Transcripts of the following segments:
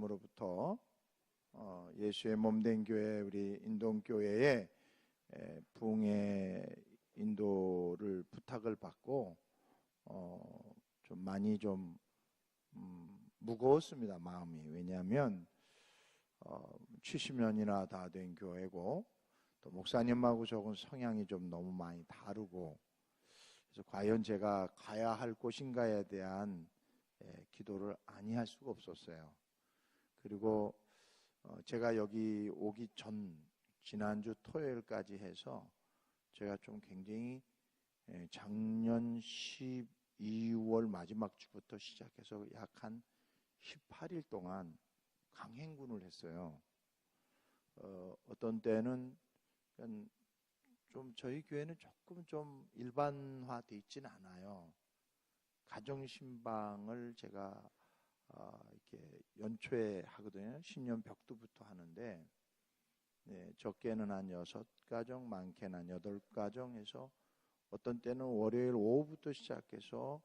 으로부터 예수의 몸된 교회 우리 인동교회에 부흥의 인도를 부탁을 받고 좀 많이 좀 무거웠습니다, 마음이. 왜냐하면 70년이나 다 된 교회고 또 목사님하고 조금 성향이 좀 너무 많이 다르고, 그래서 과연 제가 가야 할 곳인가에 대한 기도를 아니할 수가 없었어요. 그리고 제가 여기 오기 전 지난주 토요일까지 해서 제가 좀 굉장히 작년 12월 마지막 주부터 시작해서 약 한 18일 동안 강행군을 했어요. 어떤 때는 좀 저희 교회는 조금 좀 일반화되어 있지는 않아요. 가정신방을 제가 이렇게 연초에 하거든요. 신년 벽두부터 하는데, 적게는 한 6가정, 많게는 한 8가정에서 어떤 때는 월요일 오후부터 시작해서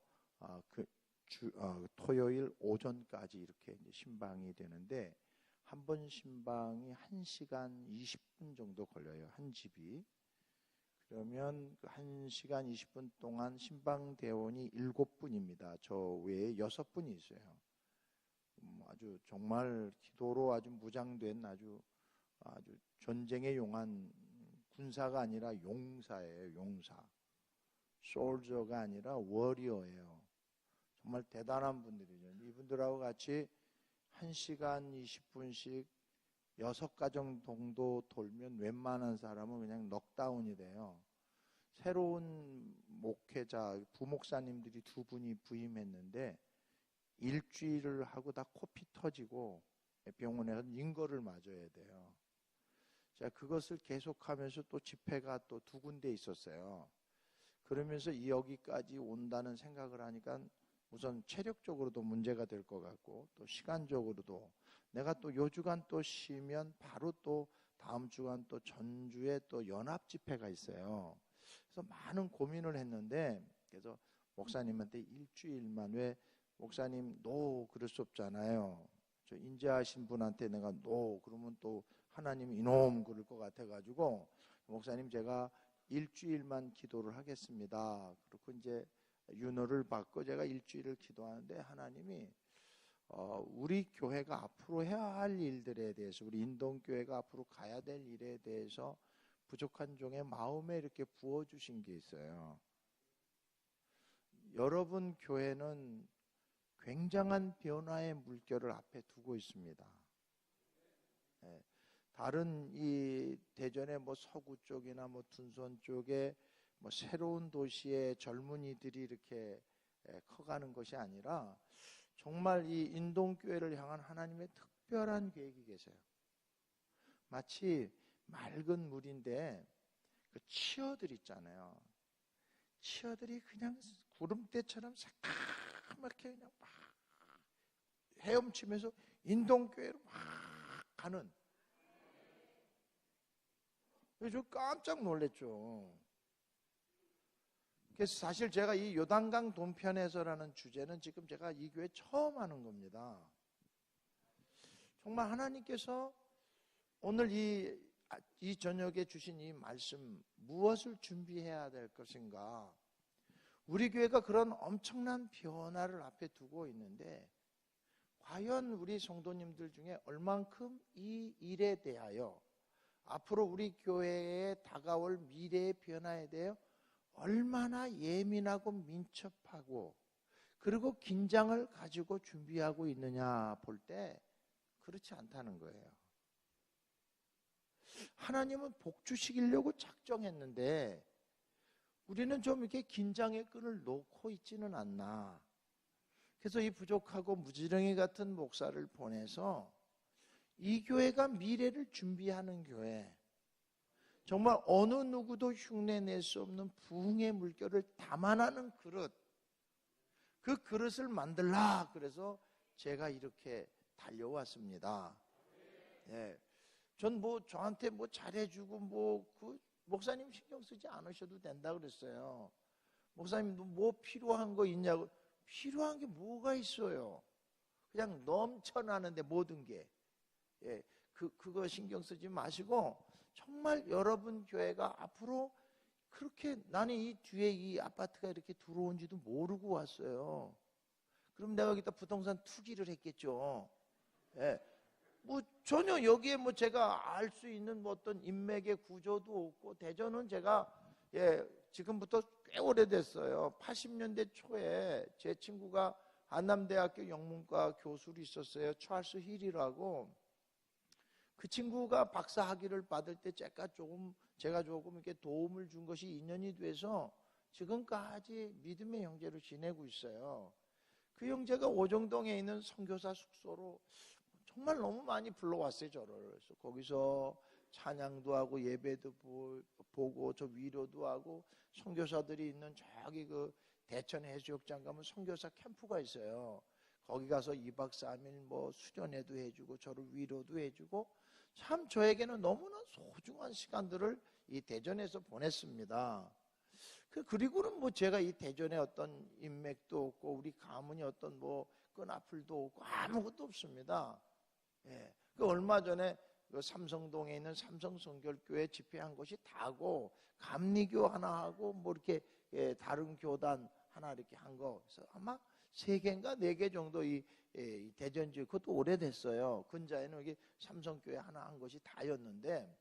토요일 오전까지 이렇게 이제 신방이 되는데, 한 번 신방이 1시간 20분 정도 걸려요, 한 집이. 그러면 그 1시간 20분 동안 신방 대원이 7분입니다. 저 외에 6분이 있어요. 아주 정말 기도로 아주 무장된 아주 전쟁에 용한 군사가 아니라 용사예요, 용사. 솔저가 아니라 워리어예요. 정말 대단한 분들이죠. 이분들하고 같이 1시간 20분씩 6가정 정도 돌면 웬만한 사람은 그냥 넉다운이 돼요. 새로운 목회자, 부목사님들이 2분이 부임했는데 일주일을 하고 다 코피 터지고 병원에서 인거를 맞아야 돼요. 자, 그것을 계속하면서 또 집회가 또 2군데 있었어요. 그러면서 여기까지 온다는 생각을 하니까 우선 체력적으로도 문제가 될 것 같고, 또 시간적으로도 내가 또 요 주간 또 쉬면 바로 또 다음 주간 또 전주에 또 연합 집회가 있어요. 그래서 많은 고민을 했는데, 그래서 목사님한테 일주일만, 왜 목사님 노 그럴 수 없잖아요. 저 인자하신 분한테 내가 노 그러면 또 하나님이 이놈 그럴 것 같아가지고, 목사님 제가 일주일만 기도를 하겠습니다. 그렇고 이제 윤호를 받고 제가 일주일을 기도하는데, 하나님이 우리 교회가 앞으로 해야 할 일들에 대해서, 우리 인동교회가 앞으로 가야 될 일에 대해서 부족한 종의 마음에 이렇게 부어주신 게 있어요. 여러분 교회는 굉장한 변화의 물결을 앞에 두고 있습니다. 다른 이 대전의 뭐 서구 쪽이나 뭐 둔선 쪽에 뭐 새로운 도시의 젊은이들이 이렇게 커가는 것이 아니라 정말 이 인동교회를 향한 하나님의 특별한 계획이 계세요. 마치 맑은 물인데 그 치어들 있잖아요. 치어들이 그냥 구름대처럼 새까맣게 그냥 막 헤엄치면서 인동교회로 막 가는. 그래서 저 깜짝 놀랐죠. 그래서 사실 제가 이 요단강 동편에서라는 주제는 지금 제가 이 교회 처음 하는 겁니다. 정말 하나님께서 오늘 이 저녁에 주신 이 말씀, 무엇을 준비해야 될 것인가? 우리 교회가 그런 엄청난 변화를 앞에 두고 있는데, 과연 우리 성도님들 중에 얼만큼 이 일에 대하여, 앞으로 우리 교회에 다가올 미래의 변화에 대해 얼마나 예민하고 민첩하고 그리고 긴장을 가지고 준비하고 있느냐 볼 때 그렇지 않다는 거예요. 하나님은 복 주시려고 작정했는데 우리는 좀 이렇게 긴장의 끈을 놓고 있지는 않나. 그래서 이 부족하고 무지렁이 같은 목사를 보내서 이 교회가 미래를 준비하는 교회, 정말 어느 누구도 흉내낼 수 없는 부흥의 물결을 담아나는 그릇, 그 그릇을 만들라. 그래서 제가 이렇게 달려왔습니다. 전 뭐 저한테 뭐 잘해주고 그 목사님 신경 쓰지 않으셔도 된다 그랬어요. 목사님 뭐 필요한 거 있냐고. 필요한 게 뭐가 있어요? 그냥 넘쳐나는데 모든 게. 예, 그거 신경 쓰지 마시고 정말 여러분 교회가 앞으로 그렇게 나는 이 뒤에 이 아파트가 이렇게 들어온지도 모르고 왔어요. 그럼 내가 여기다 부동산 투기를 했겠죠. 예. 뭐 전혀 여기에 뭐 제가 알 수 있는 뭐 어떤 인맥의 구조도 없고 대전은 제가 지금부터 꽤 오래됐어요. 80년대 초에 제 친구가 한남대학교 영문과 교수로 있었어요. 찰스 힐이라고. 그 친구가 박사 학위를 받을 때 제가 조금 이렇게 도움을 준 것이 인연이 돼서 지금까지 믿음의 형제로 지내고 있어요. 그 형제가 오정동에 있는 선교사 숙소로 정말 너무 많이 불러왔어요, 저를. 그래서 거기서 찬양도 하고 예배도 보고 저 위로도 하고 선교사들이 있는 저기 그 대천 해수욕장 가면 선교사 캠프가 있어요. 거기 가서 2박 3일 뭐 수련회도 해주고 저를 위로도 해주고 참 저에게는 너무나 소중한 시간들을 이 대전에서 보냈습니다. 그리고는 뭐 제가 이 대전에 어떤 인맥도 없고 우리 가문이 어떤 뭐 끈앞을도 없고 아무것도 없습니다. 예. 그 얼마 전에 그 삼성동에 있는 삼성성결교회 집회한 것이 다고 감리교 하나 하고 뭐 이렇게 다른 교단 하나 이렇게 한 거. 그래서 아마 3개인가 4개 정도 이 대전 지역 그것도 오래됐어요. 근자에는 이게 삼성교회 하나 한 것이 다였는데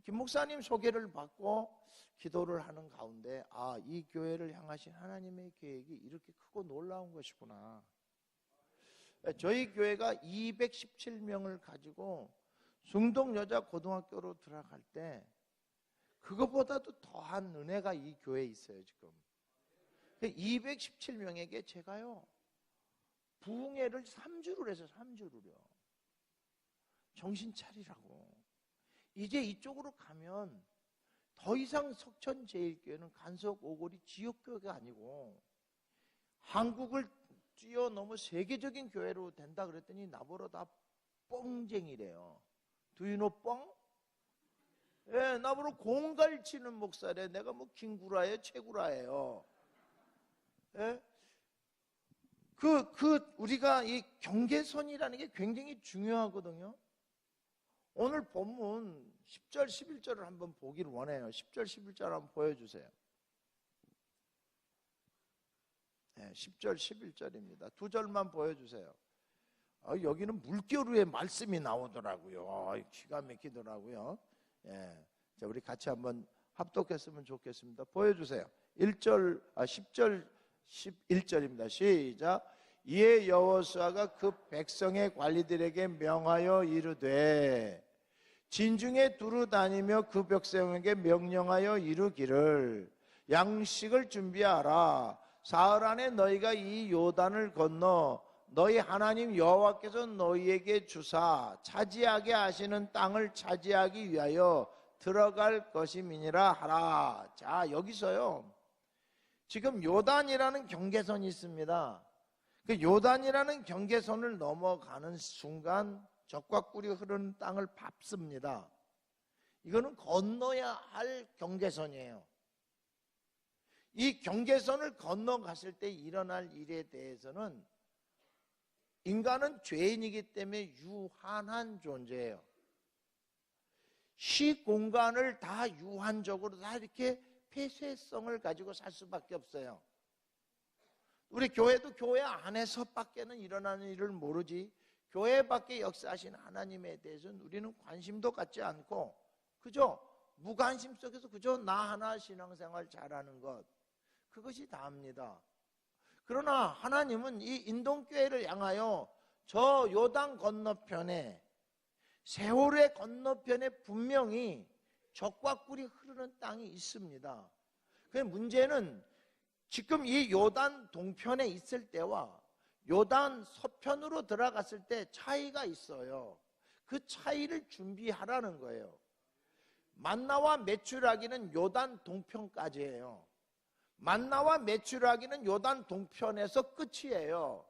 김 목사님 소개를 받고 기도를 하는 가운데 이 교회를 향하신 하나님의 계획이 이렇게 크고 놀라운 것이구나. 저희 교회가 217명을 가지고 숭동 여자 고등학교로 들어갈 때 그것보다도 더한 은혜가 이 교회에 있어요. 지금 217명에게 제가요 부흥회를 3주를 해서 3주를요 정신 차리라고. 이제 이쪽으로 가면 더 이상 석천제일교회는 간석 오골이 지역교회가 아니고 한국을 뛰어넘어 세계적인 교회로 된다 그랬더니 나보러 다 뻥쟁이래요. Do you know 뻥? 예, 나보러 공갈치는 목사래. 내가 뭐 김구라예요, 최구라예요. 예? 우리가 이 경계선이라는 게 굉장히 중요하거든요. 오늘 본문 10절, 11절을 한번 보기를 원해요. 10절, 11절 한번 보여주세요. 네, 10절, 11절입니다. 2절만 보여주세요. 여기는 물결의 말씀이 나오더라고요. 기가 막히더라고요. 예, 자, 우리 같이 한번 합독했으면 좋겠습니다. 보여주세요. 10절, 11절입니다. 시작. 이에 여호수아가 그 백성의 관리들에게 명하여 이르되 진중에 두루 다니며 그 백성에게 명령하여 이르기를 양식을 준비하라. 사흘 안에 너희가 이 요단을 건너 너희 하나님 여호와께서 너희에게 주사 차지하게 하시는 땅을 차지하기 위하여 들어갈 것임이니라 하라. 자, 여기서요 지금 요단이라는 경계선이 있습니다. 그 요단이라는 경계선을 넘어가는 순간 적과 꿀이 흐르는 땅을 밟습니다. 이거는 건너야 할 경계선이에요. 이 경계선을 건너갔을 때 일어날 일에 대해서는 인간은 죄인이기 때문에 유한한 존재예요. 시공간을 다 유한적으로 다 이렇게 폐쇄성을 가지고 살 수밖에 없어요. 우리 교회도 교회 안에서밖에는 일어나는 일을 모르지 교회 밖에 역사하신 하나님에 대해서는 우리는 관심도 갖지 않고 그저 무관심 속에서 그저 나 하나 신앙생활 잘하는 것 그것이 다입니다. 그러나 하나님은 이 인동교회를 향하여 저 요단 건너편에 세월의 건너편에 분명히 적과 꿀이 흐르는 땅이 있습니다. 그 문제는 지금 이 요단 동편에 있을 때와 요단 서편으로 들어갔을 때 차이가 있어요. 그 차이를 준비하라는 거예요. 만나와 메추라기는 요단 동편까지예요. 만나와 메추라기는 요단 동편에서 끝이에요.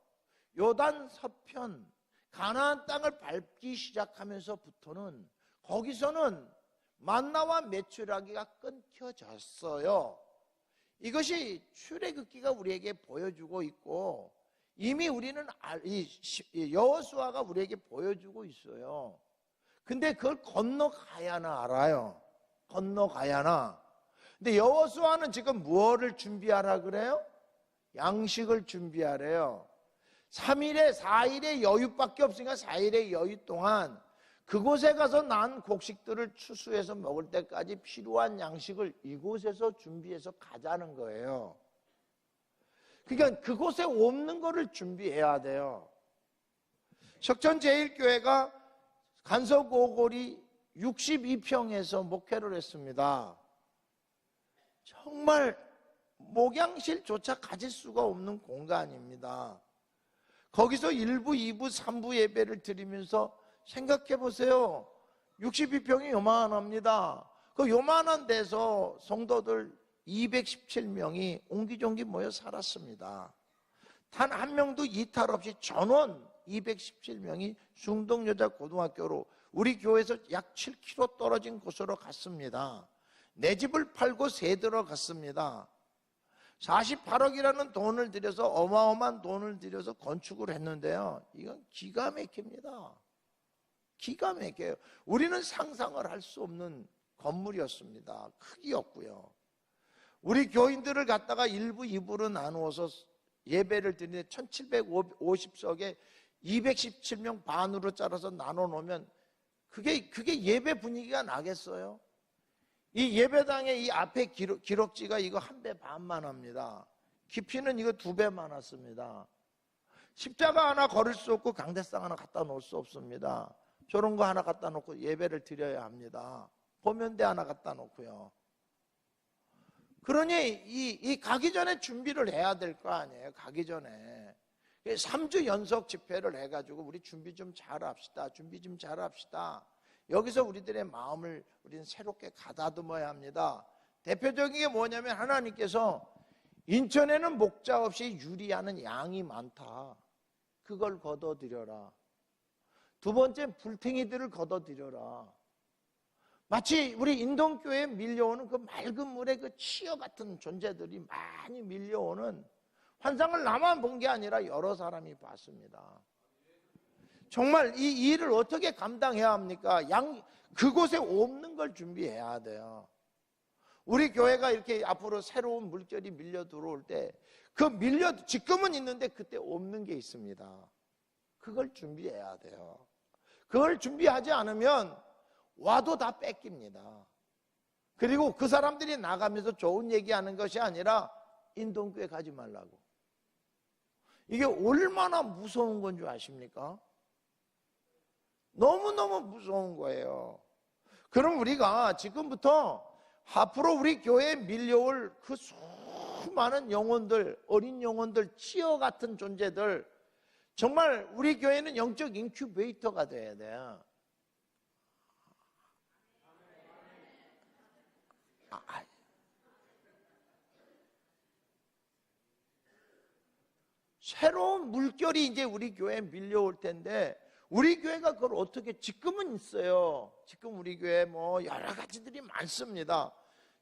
요단 서편 가나안 땅을 밟기 시작하면서부터는 거기서는 만나와 메추라기가 끊겨졌어요. 이것이 출애굽기가 우리에게 보여주고 있고 이미 우리는 여호수아가 우리에게 보여주고 있어요. 근데 그걸 건너가야나 알아요. 건너가야나. 근데 여호수아는 지금 무엇을 준비하라 그래요? 양식을 준비하래요. 3일에 4일의 여유밖에 없으니까 4일의 여유 동안 그곳에 가서 난 곡식들을 추수해서 먹을 때까지 필요한 양식을 이곳에서 준비해서 가자는 거예요. 그러니까 그곳에 없는 거를 준비해야 돼요. 석천제일교회가 간석오골이 62평에서 목회를 했습니다. 정말 목양실조차 가질 수가 없는 공간입니다. 거기서 1부, 2부, 3부 예배를 드리면서 생각해 보세요. 62평이 요만합니다. 그 요만한 데서 성도들 217명이 옹기종기 모여 살았습니다. 단 한 명도 이탈 없이 전원 217명이 숭동여자고등학교로 우리 교회에서 약 7km 떨어진 곳으로 갔습니다. 내 집을 팔고 새 들어갔습니다. 48억이라는 돈을 들여서 어마어마한 돈을 들여서 건축을 했는데요. 이건 기가 막힙니다. 기가 막혀요. 우리는 상상을 할 수 없는 건물이었습니다. 크기였고요. 우리 교인들을 갖다가 1부, 2부로 나누어서 예배를 드리는데 1750석에 217명 반으로 잘라서 나눠 놓으면 그게 예배 분위기가 나겠어요? 이 예배당의 이 앞에 기록지가 이거 1배 반만 합니다. 깊이는 이거 2배 많았습니다. 십자가 하나 걸을 수 없고 강대상 하나 갖다 놓을 수 없습니다. 저런 거 하나 갖다 놓고 예배를 드려야 합니다. 보면대 하나 갖다 놓고요. 그러니 이 가기 전에 준비를 해야 될 거 아니에요. 가기 전에 3주 연속 집회를 해가지고 우리 준비 좀 잘합시다. 준비 좀 잘합시다. 여기서 우리들의 마음을 우리는 새롭게 가다듬어야 합니다. 대표적인 게 뭐냐면 하나님께서 인천에는 목자 없이 유리하는 양이 많다. 그걸 걷어들여라. 두 번째, 불탱이들을 걷어들여라. 마치 우리 인동교회에 밀려오는 그 맑은 물에 그 치어 같은 존재들이 많이 밀려오는 환상을 나만 본 게 아니라 여러 사람이 봤습니다. 정말 이 일을 어떻게 감당해야 합니까? 그곳에 없는 걸 준비해야 돼요. 우리 교회가 이렇게 앞으로 새로운 물결이 밀려 들어올 때 지금은 있는데 그때 없는 게 있습니다. 그걸 준비해야 돼요. 그걸 준비하지 않으면 와도 다 뺏깁니다. 그리고 그 사람들이 나가면서 좋은 얘기하는 것이 아니라 인동교회 가지 말라고. 이게 얼마나 무서운 건 줄 아십니까? 너무너무 무서운 거예요. 그럼 우리가 지금부터 앞으로 우리 교회에 밀려올 그 수많은 영혼들, 어린 영혼들, 치어 같은 존재들, 정말 우리 교회는 영적 인큐베이터가 돼야 돼요. 새로운 물결이 이제 우리 교회에 밀려올 텐데 우리 교회가 그걸 어떻게, 지금은 있어요. 지금 우리 교회 뭐 여러 가지들이 많습니다.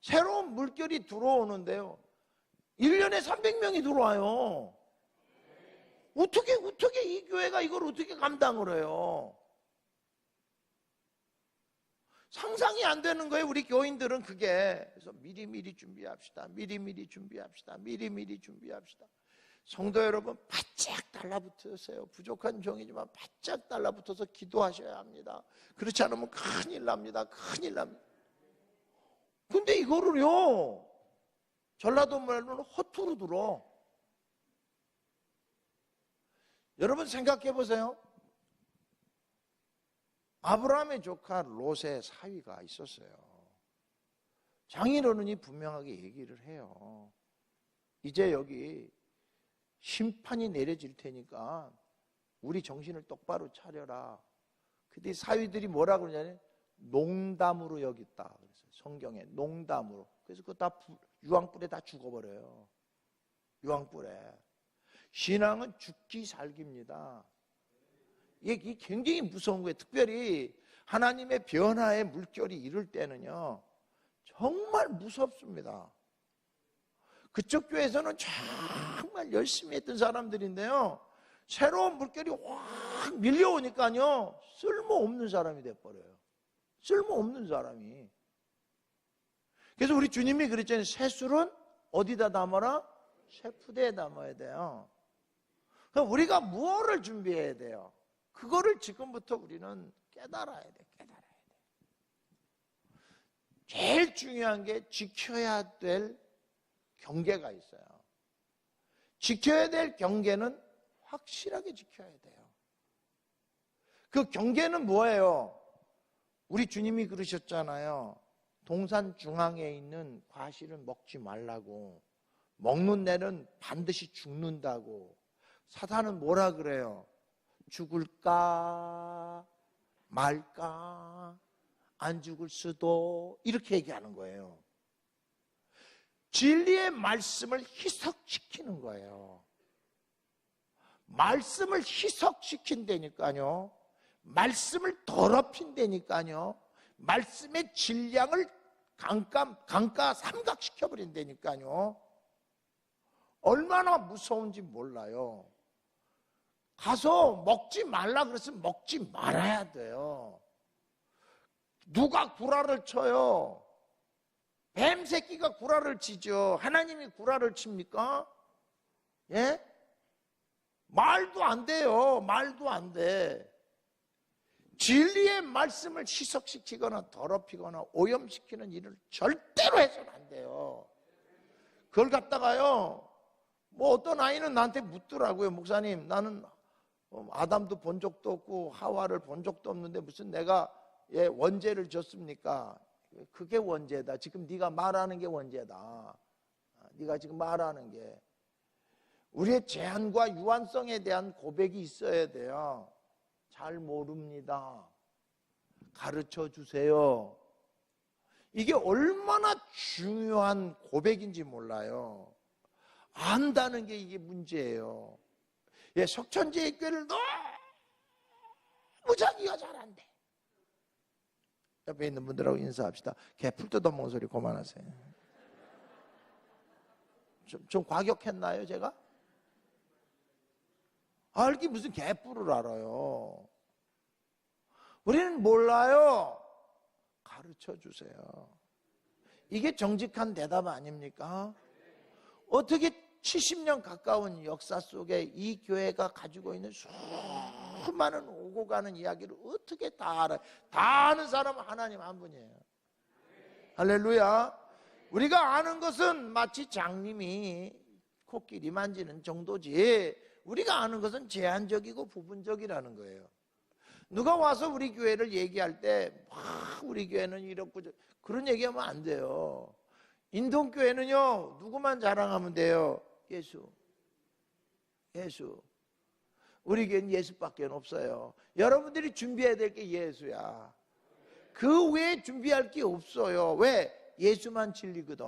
새로운 물결이 들어오는데요. 1년에 300명이 들어와요. 어떻게 이 교회가 이걸 어떻게 감당을 해요? 상상이 안 되는 거예요. 우리 교인들은 그게. 그래서 미리미리 준비합시다. 미리미리 준비합시다. 미리미리 준비합시다. 성도 여러분, 바짝 달라붙으세요. 부족한 종이지만 바짝 달라붙어서 기도하셔야 합니다. 그렇지 않으면 큰일 납니다. 큰일 납니다. 근데 이거를요, 전라도 말로는 허투루 들어. 여러분 생각해 보세요. 아브라함의 조카 롯의 사위가 있었어요. 장인어른이 분명하게 얘기를 해요. 이제 여기 심판이 내려질 테니까 우리 정신을 똑바로 차려라. 근데 사위들이 뭐라 그러냐면 농담으로 여겼다. 그래서 성경에 농담으로. 그래서 그거 다 유황불에 다 죽어버려요. 유황불에. 신앙은 죽기 살기입니다. 이게 굉장히 무서운 거예요. 특별히 하나님의 변화의 물결이 이럴 때는요, 정말 무섭습니다. 그쪽 교회에서는 정말 열심히 했던 사람들인데요, 새로운 물결이 확 밀려오니까요 쓸모없는 사람이 돼버려요. 쓸모없는 사람이. 그래서 우리 주님이 그랬잖아요. 새술은 어디다 담아라? 쇠푸대에 담아야 돼요. 그럼 우리가 무엇을 준비해야 돼요? 그거를 지금부터 우리는 깨달아야 돼. 깨달아야 돼. 제일 중요한 게 지켜야 될 경계가 있어요. 지켜야 될 경계는 확실하게 지켜야 돼요. 그 경계는 뭐예요? 우리 주님이 그러셨잖아요. 동산 중앙에 있는 과실은 먹지 말라고. 먹는 데는 반드시 죽는다고. 사탄은 뭐라 그래요? 죽을까 말까, 안 죽을 수도, 이렇게 얘기하는 거예요. 진리의 말씀을 희석시키는 거예요. 말씀을 희석시킨다니까요. 말씀을 더럽힌다니까요. 말씀의 질량을 강가 삼각시켜버린다니까요. 얼마나 무서운지 몰라요. 가서 먹지 말라 그랬으면 먹지 말아야 돼요. 누가 구라를 쳐요? 뱀 새끼가 구라를 치죠. 하나님이 구라를 칩니까? 예? 말도 안 돼요. 말도 안 돼. 진리의 말씀을 희석시키거나 더럽히거나 오염시키는 일을 절대로 해서는 안 돼요. 그걸 갖다가요, 뭐 어떤 아이는 나한테 묻더라고요. 목사님, 나는 아담도 본 적도 없고 하와를 본 적도 없는데 무슨 내가 원죄를 졌습니까? 그게 원죄다. 지금 네가 말하는 게 원죄다. 네가 지금 말하는 게. 우리의 제한과 유한성에 대한 고백이 있어야 돼요. 잘 모릅니다. 가르쳐 주세요. 이게 얼마나 중요한 고백인지 몰라요. 안다는 게 이게 문제예요. 석천지의 교회를 너무 자기가 잘한대. 옆에 있는 분들하고 인사합시다. 개풀 뜯어먹는 소리 그만하세요. 좀 과격했나요 제가? 알기 무슨 개뿔을 알아요. 우리는 몰라요. 가르쳐 주세요. 이게 정직한 대답 아닙니까? 어떻게 70년 가까운 역사 속에 이 교회가 가지고 있는 수많은 오고 가는 이야기를 어떻게 다 알아요? 다 아는 사람은 하나님 한 분이에요. 할렐루야. 우리가 아는 것은 마치 장님이 코끼리 만지는 정도지, 우리가 아는 것은 제한적이고 부분적이라는 거예요. 누가 와서 우리 교회를 얘기할 때 우리 교회는 이렇고 그런 얘기하면 안 돼요. 인동교회는요, 누구만 자랑하면 돼요? 예수. 우리 교회는 예수밖에 없어요. 여러분들이 준비해야 될 게 예수야. 그 외에 준비할 게 없어요. 왜? 예수만 진리거든.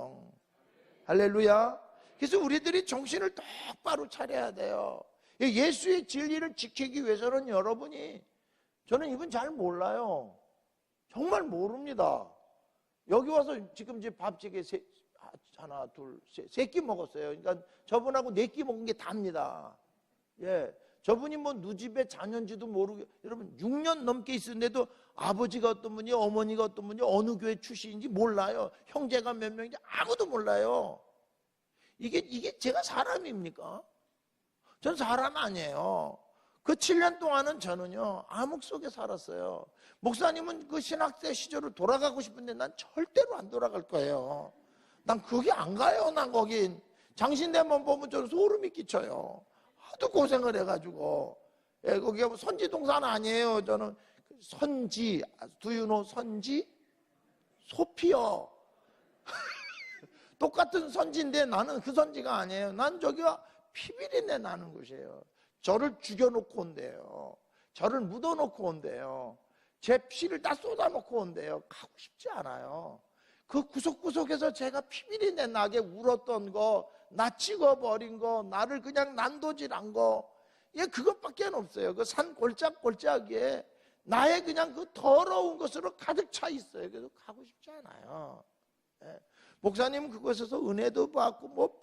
할렐루야. 그래서 우리들이 정신을 똑바로 차려야 돼요. 예수의 진리를 지키기 위해서는 여러분이, 저는 이분 잘 몰라요. 정말 모릅니다. 여기 와서 지금 이제 밥찌개 하나, 둘, 세 끼 먹었어요. 그러니까 저분하고 4끼 먹은 게 답니다. 예. 저분이 뭐 누집의 자녀인지도 모르고, 여러분 6년 넘게 있었는데도 아버지가 어떤 분이, 어머니가 어떤 분이, 어느 교회 출신인지 몰라요. 형제가 몇 명인지 아무도 몰라요. 이게 제가 사람입니까? 전 사람 아니에요. 그 7년 동안은 저는요, 암흑 속에 살았어요. 목사님은 그 신학생 시절을 돌아가고 싶은데 난 절대로 안 돌아갈 거예요. 난 거기 안 가요. 난 거긴. 장신대만 보면 저는 소름이 끼쳐요. 하도 고생을 해가지고. 예, 거기가 뭐 선지 동산 아니에요. 저는 선지, do you know 선지? 소피요. 똑같은 선지인데 나는 그 선지가 아니에요. 난 저기가 피비린내 나는 곳이에요. 저를 죽여놓고 온대요. 저를 묻어놓고 온대요. 제 피를 다 쏟아놓고 온대요. 가고 싶지 않아요. 그 구석구석에서 제가 피비린내 나게 울었던 거, 나 찍어버린 거, 나를 그냥 난도질한 거, 그것밖에 없어요. 그 산 골짜기에 나의 그냥 그 더러운 것으로 가득 차 있어요. 그래서 가고 싶지 않아요. 목사님은 그곳에서 은혜도 받고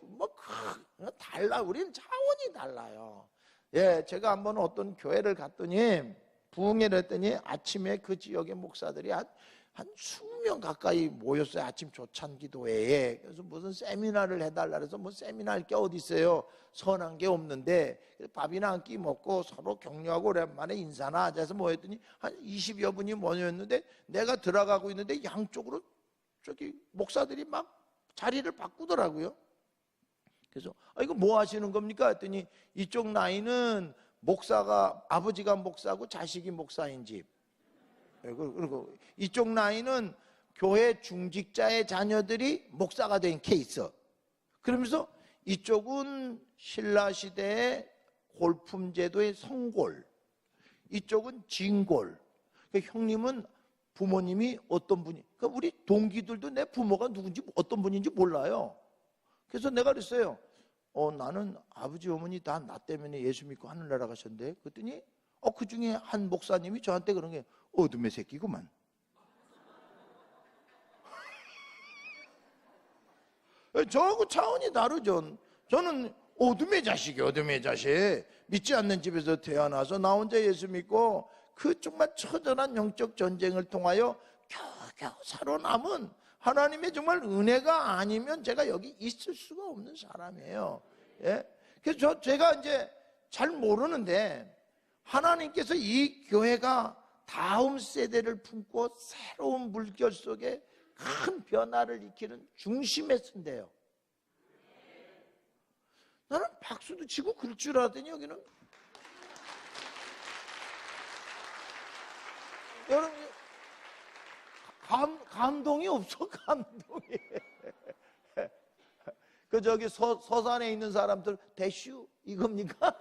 달라. 우리는 차원이 달라요. 예, 제가 한번 어떤 교회를 갔더니 부흥회를 했더니 아침에 그 지역의 목사들이 한 20명 가까이 모였어요. 아침 조찬 기도회에. 그래서 무슨 세미나를 해달라 그래서 뭐 세미나 할 게 어디 있어요. 선한 게 없는데 밥이나 한 끼 먹고 서로 격려하고 오랜만에 인사나 하자 해서 모였더니 한 20여 분이 모였는데 내가 들어가고 있는데 양쪽으로 저기 목사들이 막 자리를 바꾸더라고요. 그래서 이거 뭐 하시는 겁니까? 했더니 이쪽 라인은 목사가 아버지가 목사고 자식이 목사인 집. 그리고 이쪽 라인은 교회 중직자의 자녀들이 목사가 된 케이스. 그러면서 이쪽은 신라시대의 골품 제도의 성골, 이쪽은 진골. 그러니까 형님은 부모님이 어떤 분이, 그러니까 우리 동기들도 내 부모가 누군지 어떤 분인지 몰라요. 그래서 내가 그랬어요. 나는 아버지 어머니 다 나 때문에 예수 믿고 하늘나라 가셨는데, 그랬더니 그 중에 한 목사님이 저한테 그런 게 어둠의 새끼구만. 저하고 차원이 다르죠. 저는 어둠의 자식이에요. 어둠의 자식. 믿지 않는 집에서 태어나서 나 혼자 예수 믿고 그 정말 처절한 영적 전쟁을 통하여 겨우겨우 살아남은 하나님의 정말 은혜가 아니면 제가 여기 있을 수가 없는 사람이에요. 예? 그래서 제가 이제 잘 모르는데 하나님께서 이 교회가 다음 세대를 품고 새로운 물결 속에 큰 변화를 일으키는 중심에 쓴대요. 나는 박수도 치고 그럴 줄 알았더니 여기는 여러분 감동이 없어. 감동이. 그 저기 서산에 있는 사람들 대슈 이겁니까?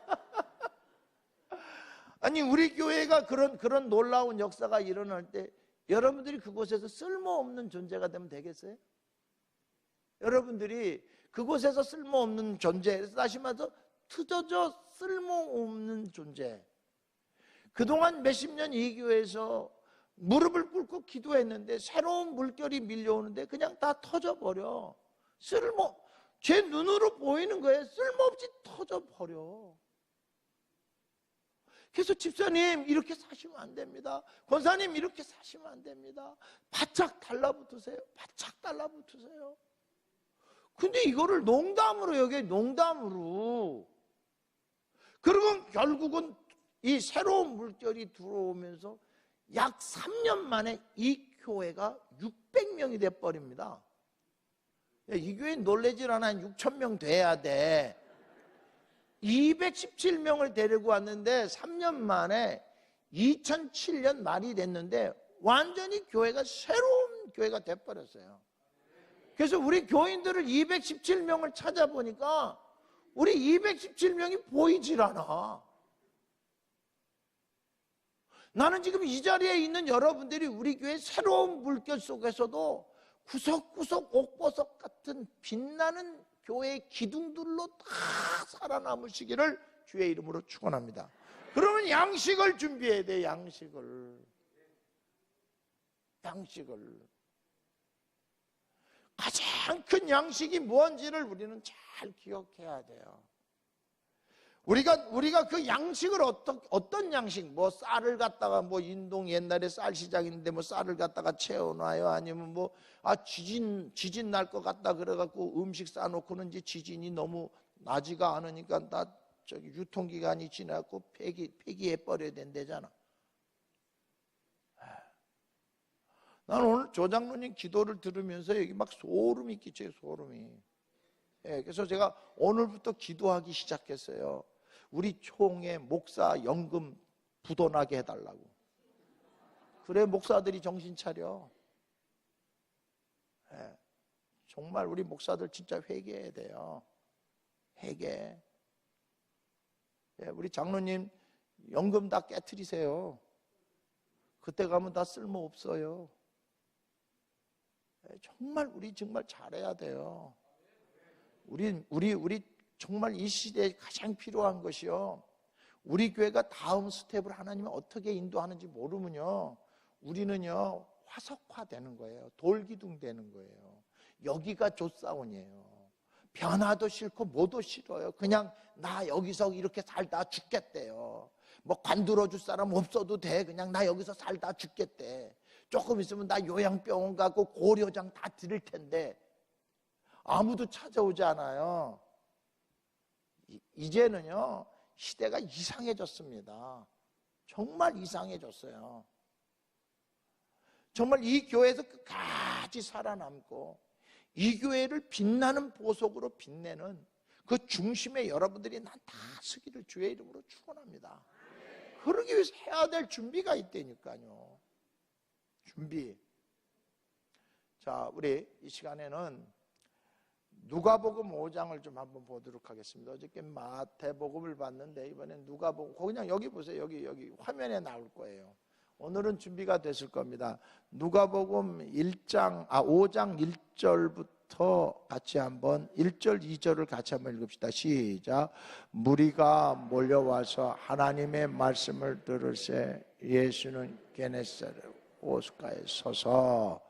아니 우리 교회가 그런 놀라운 역사가 일어날 때 여러분들이 그곳에서 쓸모없는 존재가 되면 되겠어요? 여러분들이 그곳에서 쓸모없는 존재, 다시 말해서 트어져 쓸모없는 존재. 그동안 몇십 년 이 교회에서 무릎을 꿇고 기도했는데 새로운 물결이 밀려오는데 그냥 다 터져버려. 제 눈으로 보이는 거에 쓸모없이 터져버려. 그래서 집사님 이렇게 사시면 안 됩니다. 권사님 이렇게 사시면 안 됩니다. 바짝 달라붙으세요. 바짝 달라붙으세요. 근데 이거를 농담으로 여겨요. 농담으로. 그리고 결국은 이 새로운 물결이 들어오면서 약 3년 만에 이 교회가 600명이 돼버립니다. 이 교회 놀래질 않아. 한 6,000명 돼야 돼. 217명을 데리고 왔는데 3년 만에 2007년 말이 됐는데 완전히 교회가 새로운 교회가 돼버렸어요. 그래서 우리 교인들을 217명을 찾아보니까 우리 217명이 보이질 않아. 나는 지금 이 자리에 있는 여러분들이 우리 교회 새로운 물결 속에서도 구석구석 옥보석 같은 빛나는 교회의 기둥들로 다 살아남으시기를 주의 이름으로 축원합니다. 그러면 양식을 준비해야 돼. 양식을 가장 큰 양식이 뭔지를 우리는 잘 기억해야 돼요. 우리가 그 양식을 어떤 양식, 뭐 쌀을 갖다가 뭐 인동 옛날에 쌀 시장인데 뭐 쌀을 갖다가 채워놔요. 아니면 뭐 지진 날 것 같다 그래갖고 음식 싸놓고는 이제 지진이 너무 나지가 않으니까 다 저기 유통기간이 지나고 폐기해 버려야 된대잖아. 나는 오늘 조 장로님 기도를 들으면서 여기 막 소름이 끼쳐요. 소름이. 예, 그래서 제가 오늘부터 기도하기 시작했어요. 우리 총회 목사 연금 부도나게 해달라고. 그래 목사들이 정신 차려. 예, 정말 우리 목사들 진짜 회개해야 돼요. 회개. 예, 우리 장로님 연금 다 깨트리세요. 그때 가면 다 쓸모없어요. 예, 정말 우리 정말 잘해야 돼요. 우리 정말 이 시대에 가장 필요한 것이요. 우리 교회가 다음 스텝을 하나님이 어떻게 인도하는지 모르면요. 우리는요, 화석화 되는 거예요. 돌기둥 되는 거예요. 여기가 조사원이에요. 변화도 싫고 뭐도 싫어요. 그냥 나 여기서 이렇게 살다 죽겠대요. 뭐 관들어줄 사람 없어도 돼. 그냥 나 여기서 살다 죽겠대. 조금 있으면 나 요양병원 가고 고려장 다 드릴 텐데 아무도 찾아오지 않아요. 이제는요, 시대가 이상해졌습니다. 정말 이상해졌어요. 정말 이 교회에서 끝까지 살아남고 이 교회를 빛나는 보석으로 빛내는 그 중심에 여러분들이 난 다 서기를 주의 이름으로 축원합니다. 그러기 위해서 해야 될 준비가 있다니까요. 준비. 자, 우리 이 시간에는 누가복음 5장을 좀 한번 보도록 하겠습니다. 어저께 마태복음을 봤는데 이번엔 누가복음, 그냥 여기 보세요. 여기 화면에 나올 거예요. 오늘은 준비가 됐을 겁니다. 누가복음 5장 1절부터 같이 한번 1절 2절을 같이 한번 읽읍시다. 시작. 무리가 몰려와서 하나님의 말씀을 들으세 예수는 게네사렛 호숫가에 서서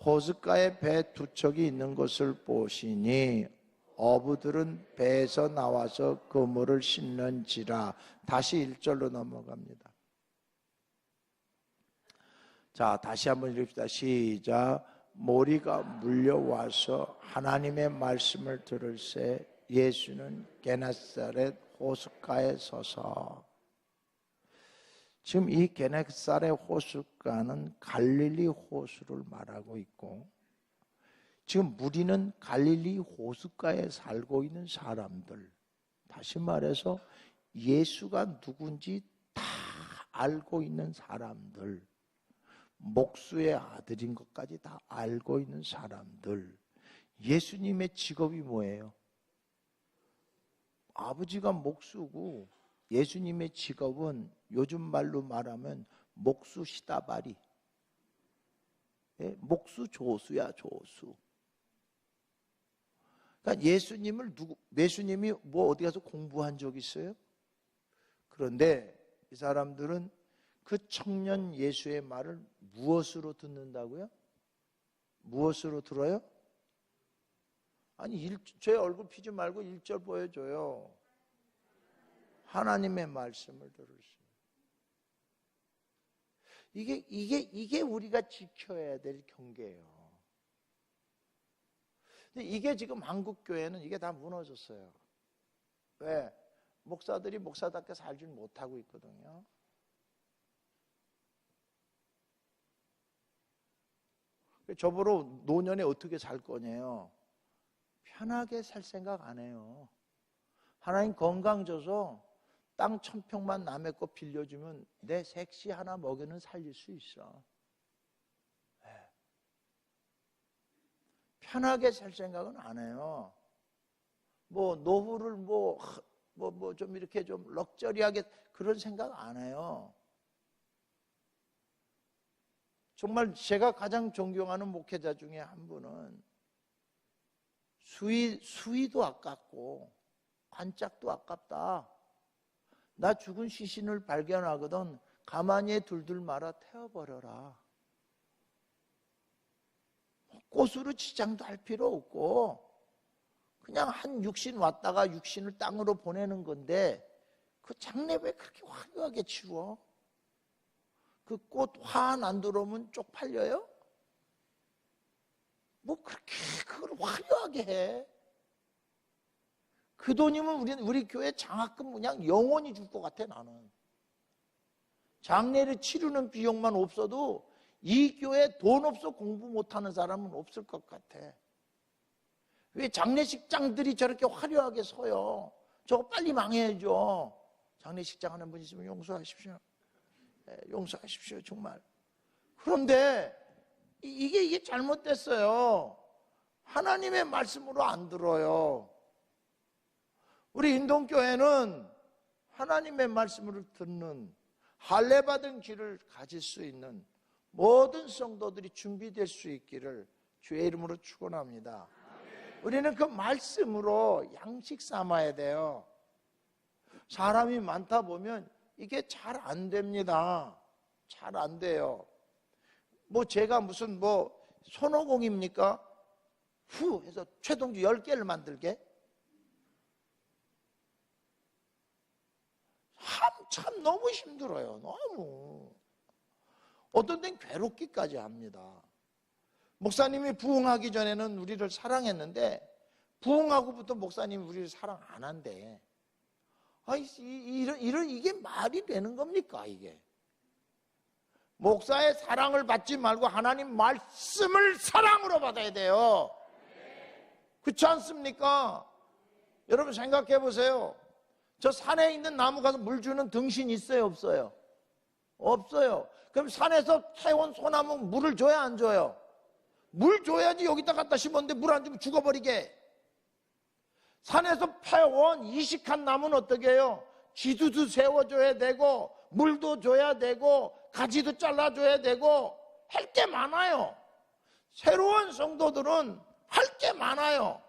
호숫가에 배 두 척이 있는 것을 보시니 어부들은 배에서 나와서 그물을 씻는지라. 다시 1절로 넘어갑니다. 자, 다시 한번 읽읍시다. 시작. 무리가 물려와서 하나님의 말씀을 들을새 예수는 게네사렛 호숫가에 서서. 지금 이 게네사렛 호숫가는 갈릴리 호수를 말하고 있고, 지금 무리는 갈릴리 호숫가에 살고 있는 사람들, 다시 말해서 예수가 누군지 다 알고 있는 사람들, 목수의 아들인 것까지 다 알고 있는 사람들. 예수님의 직업이 뭐예요? 아버지가 목수고 예수님의 직업은 요즘 말로 말하면 목수 시다바리. 목수 조수야, 조수. 그러니까 예수님이 뭐 어디 가서 공부한 적 있어요? 그런데 이 사람들은 그 청년 예수의 말을 무엇으로 듣는다고요? 무엇으로 들어요? 아니, 제 얼굴 피지 말고 1절 보여줘요. 하나님의 말씀을 들으시면. 이게 우리가 지켜야 될 경계예요. 근데 이게 지금 한국 교회는 이게 다 무너졌어요. 왜? 목사들이 목사답게 살지 못하고 있거든요. 저보러 노년에 어떻게 살 거냐요? 편하게 살 생각 안 해요. 하나님 건강 줘서 땅 1000평만 남의 거 빌려주면 내 색시 하나 먹여는 살릴 수 있어. 네. 편하게 살 생각은 안 해요. 뭐 노후를 좀 이렇게 좀 럭저리하게 그런 생각 안 해요. 정말 제가 가장 존경하는 목회자 중에 한 분은 수위도 아깝고 관짝도 아깝다. 나 죽은 시신을 발견하거든 가만히 둘둘 말아 태워버려라. 꽃으로 치장도 할 필요 없고 그냥 한 육신 왔다가 육신을 땅으로 보내는 건데 그 장례 왜 그렇게 화려하게 치워? 그 꽃 화 안 들어오면 쪽팔려요? 뭐 그렇게 그걸 화려하게 해? 그 돈이면 우리 교회 장학금 그냥 영원히 줄 것 같아. 나는 장례를 치르는 비용만 없어도 이 교회 돈 없어 공부 못하는 사람은 없을 것 같아. 왜 장례식장들이 저렇게 화려하게 서요? 저거 빨리 망해야죠. 장례식장 하는 분 있으면 용서하십시오. 네, 용서하십시오, 정말. 그런데 이게 잘못됐어요. 하나님의 말씀으로 안 들어요. 우리 인동교회는 하나님의 말씀을 듣는 할례받은 길을 가질 수 있는 모든 성도들이 준비될 수 있기를 주의 이름으로 축원합니다. 우리는 그 말씀으로 양식 삼아야 돼요. 사람이 많다 보면 이게 잘 안 됩니다. 잘 안 돼요. 뭐 제가 무슨 손오공입니까? 후 해서 최동주 10개를 만들게? 참 너무 힘들어요. 너무. 어떤 데는 괴롭기까지 합니다. 목사님이 부흥하기 전에는 우리를 사랑했는데 부흥하고부터 목사님이 우리를 사랑 안 한대. 이게 말이 되는 겁니까 이게? 목사의 사랑을 받지 말고 하나님 말씀을 사랑으로 받아야 돼요. 그렇지 않습니까? 여러분 생각해 보세요. 저 산에 있는 나무 가서 물 주는 등신 있어요 없어요? 없어요. 그럼 산에서 캐온 소나무 물을 줘야 안 줘요? 물 줘야지. 여기다 갖다 심었는데 물 안 주면 죽어버리게. 산에서 패온 이식한 나무는 어떻게 해요? 기두도 세워줘야 되고 물도 줘야 되고 가지도 잘라줘야 되고 할 게 많아요. 새로운 성도들은 할 게 많아요.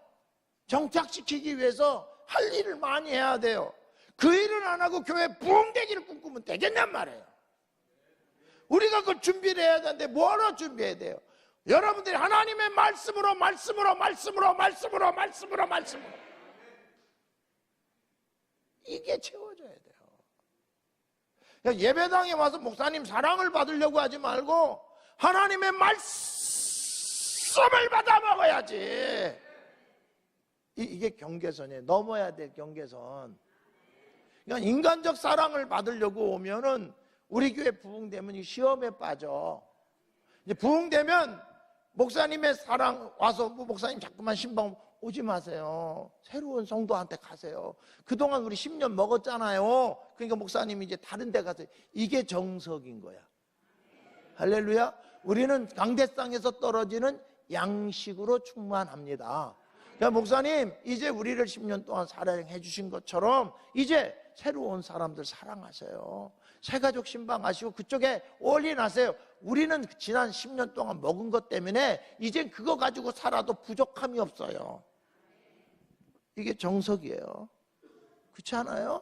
정착시키기 위해서 할 일을 많이 해야 돼요. 그 일을 안 하고 교회 부흥되기를 꿈꾸면 되겠냔 말이에요. 우리가 그걸 준비를 해야 되는데 뭐하러 준비해야 돼요? 여러분들이 하나님의 말씀으로 이게 채워져야 돼요. 그러니까 예배당에 와서 목사님 사랑을 받으려고 하지 말고 하나님의 말씀을 받아 먹어야지. 이게 경계선이에요. 넘어야 될 경계선. 그러니까 인간적 사랑을 받으려고 오면은 우리 교회 부흥되면 시험에 빠져. 이제 부흥되면 목사님의 사랑 와서 목사님 자꾸만 신방 오지 마세요. 새로운 성도한테 가세요. 그동안 우리 10년 먹었잖아요. 그러니까 목사님이 이제 다른 데 가세요. 이게 정석인 거야. 할렐루야. 우리는 강대상에서 떨어지는 양식으로 충만합니다. 그러니까 목사님 이제 우리를 10년 동안 사랑해 주신 것처럼 이제 새로운 사람들 사랑하세요. 새가족 신방하시고 그쪽에 올인하세요. 우리는 지난 10년 동안 먹은 것 때문에 이젠 그거 가지고 살아도 부족함이 없어요. 이게 정석이에요. 그렇지 않아요?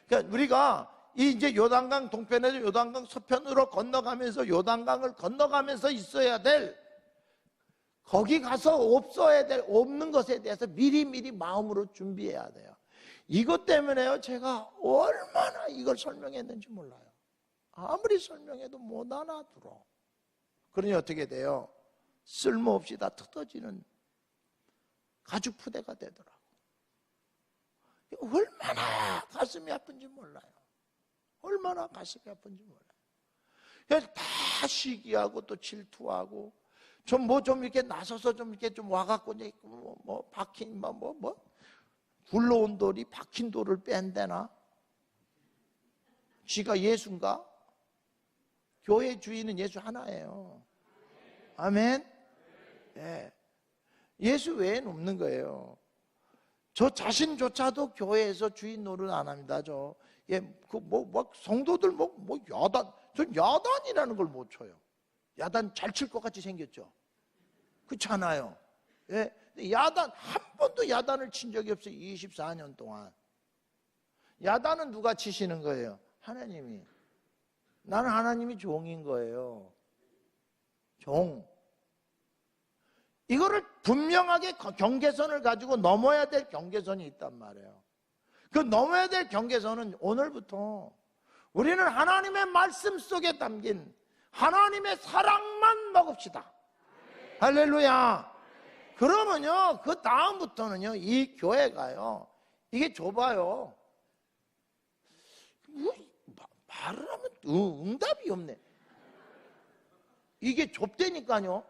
그러니까 우리가 이제 요단강 동편에서 요단강 서편으로 건너가면서 요단강을 건너가면서 있어야 될, 거기 가서 없어야 될, 없는 것에 대해서 미리미리 마음으로 준비해야 돼요. 이것 때문에요, 제가 얼마나 이걸 설명했는지 몰라요. 아무리 설명해도 못 알아들어. 그러니 어떻게 돼요? 쓸모없이 다 뜯어지는 가죽 푸대가 되더라고. 얼마나 가슴이 아픈지 몰라요. 얼마나 가슴이 아픈지 몰라요. 다 시기하고 또 질투하고 좀 이렇게 나서서 좀 이렇게 좀 와갖고 이제 박힌 굴러온 돌이 박힌 돌을 뺀대나? 쥐가 예수인가? 교회 주인은 예수 하나예요. 아멘? 네. 예수 외에는 없는 거예요. 저 자신조차도 교회에서 주인 노릇 안 합니다. 성도들 야단, 전 야단이라는 걸 못 쳐요. 야단 잘 칠 것 같이 생겼죠? 그렇지 않아요? 예. 야단, 한 번도 야단을 친 적이 없어요. 24년 동안. 야단은 누가 치시는 거예요? 하나님이. 나는 하나님이 종인 거예요. 종. 이거를 분명하게 경계선을 가지고 넘어야 될 경계선이 있단 말이에요. 그 넘어야 될 경계선은 오늘부터 우리는 하나님의 말씀 속에 담긴 하나님의 사랑만 먹읍시다. 할렐루야. 그러면요, 그 다음부터는요, 이 교회가요, 이게 좁아요. 말을 하면 응답이 없네. 이게 좁다니까요.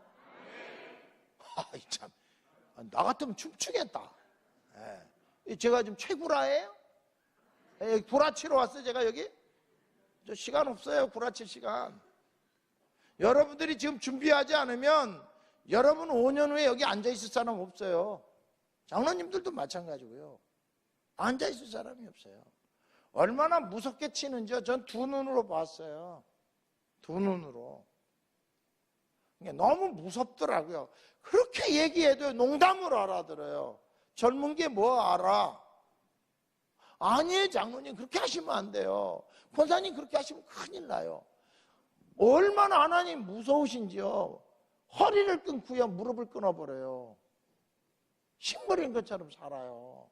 참, 나 같으면 춤추겠다. 제가 지금 최구라예요? 구라치러 왔어요, 제가 여기? 저 시간 없어요, 구라칠 시간. 여러분들이 지금 준비하지 않으면 여러분 5년 후에 여기 앉아있을 사람 없어요. 장로님들도 마찬가지고요. 앉아있을 사람이 없어요. 얼마나 무섭게 치는지요. 전 두 눈으로 봤어요. 두 눈으로. 너무 무섭더라고요. 그렇게 얘기해도 농담으로 알아들어요. 젊은 게 뭐 알아? 아니에요, 장로님. 그렇게 하시면 안 돼요. 권사님 그렇게 하시면 큰일 나요. 얼마나 하나님 무서우신지요. 허리를 끊고요, 무릎을 끊어버려요. 신부인 것처럼 살아요.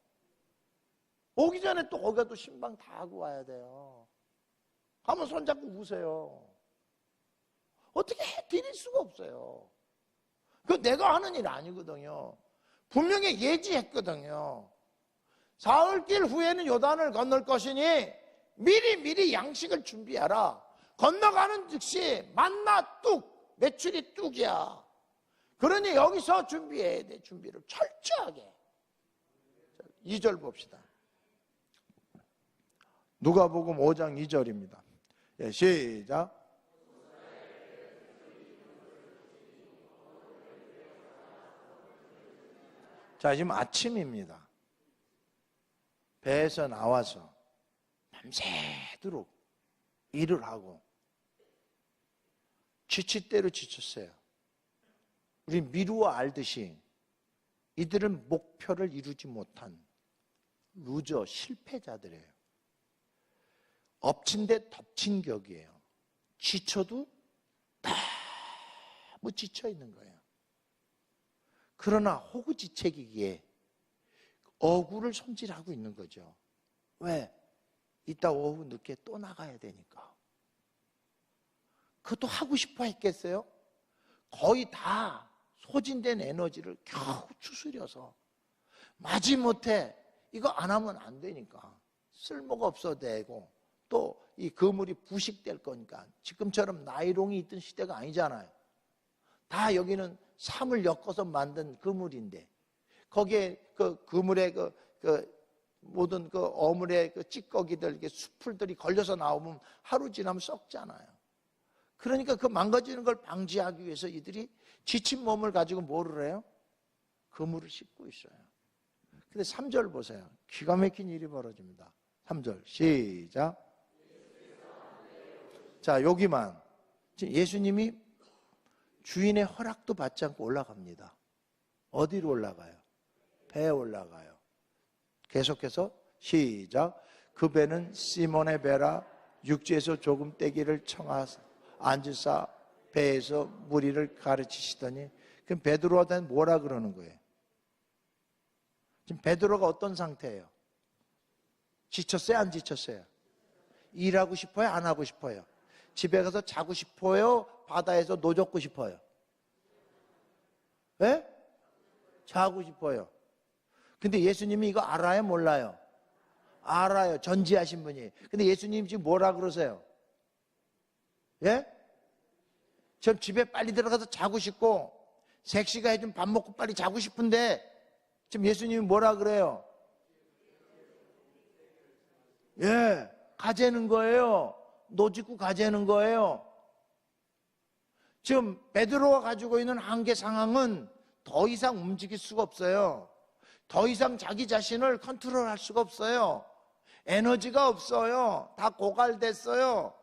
오기 전에 또 거기가 또 신방 다 하고 와야 돼요. 가면 손잡고 우세요. 어떻게 해드릴 수가 없어요. 그거 내가 하는 일 아니거든요. 분명히 예지했거든요. 사흘길 후에는 요단을 건널 것이니 미리 양식을 준비하라. 건너가는 즉시 만나 뚝, 메추리 뚝이야. 그러니 여기서 준비해야 돼. 준비를 철저하게. 2절 봅시다. 누가복음 5장 2절입니다. 예, 시작. 자, 지금 아침입니다. 배에서 나와서 밤새도록 일을 하고 지칠 대로 지쳤어요. 우리 미루어 알듯이 이들은 목표를 이루지 못한 루저, 실패자들이에요. 엎친 데 덮친 격이에요. 지쳐도 너무 지쳐 있는 거예요. 그러나 호구지책이기에 어구를 손질하고 있는 거죠. 왜? 이따 오후 늦게 또 나가야 되니까. 그것도 하고 싶어 했겠어요? 거의 다 소진된 에너지를 겨우 추스려서 마지못해 이거 안 하면 안 되니까 쓸모가 없어도 되고 또 이 그물이 부식될 거니까 지금처럼 나이롱이 있던 시대가 아니잖아요. 다 여기는 삼을 엮어서 만든 그물인데 거기에 그 그물에 모든 그 어물의 그 찌꺼기들, 수풀들이 걸려서 나오면 하루 지나면 썩잖아요. 그러니까 그 망가지는 걸 방지하기 위해서 이들이 지친 몸을 가지고 뭐를 해요? 그물을 씻고 있어요. 근데 3절 보세요. 기가 막힌 일이 벌어집니다. 3절 시작. 자, 여기만 예수님이 주인의 허락도 받지 않고 올라갑니다. 어디로 올라가요? 배에 올라가요. 계속해서 시작. 그 배는 시몬의 배라 육지에서 조금 떼기를 청하사 앉으사 배에서 무리를 가르치시더니 그럼 베드로한테 뭐라 그러는 거예요? 지금 베드로가 어떤 상태예요? 지쳤어요? 안 지쳤어요? 일하고 싶어요? 안 하고 싶어요? 집에 가서 자고 싶어요? 바다에서 노젓고 싶어요? 예? 자고 싶어요. 근데 예수님이 이거 알아요? 몰라요? 알아요. 전지하신 분이. 근데 예수님 지금 뭐라 그러세요? 예? 저 집에 빨리 들어가서 자고 싶고 색시가 해준 밥 먹고 빨리 자고 싶은데 지금 예수님이 뭐라 그래요? 예, 가재는 거예요. 노짓고 가재는 거예요. 지금 베드로가 가지고 있는 한계 상황은 더 이상 움직일 수가 없어요. 더 이상 자기 자신을 컨트롤할 수가 없어요. 에너지가 없어요. 다 고갈됐어요.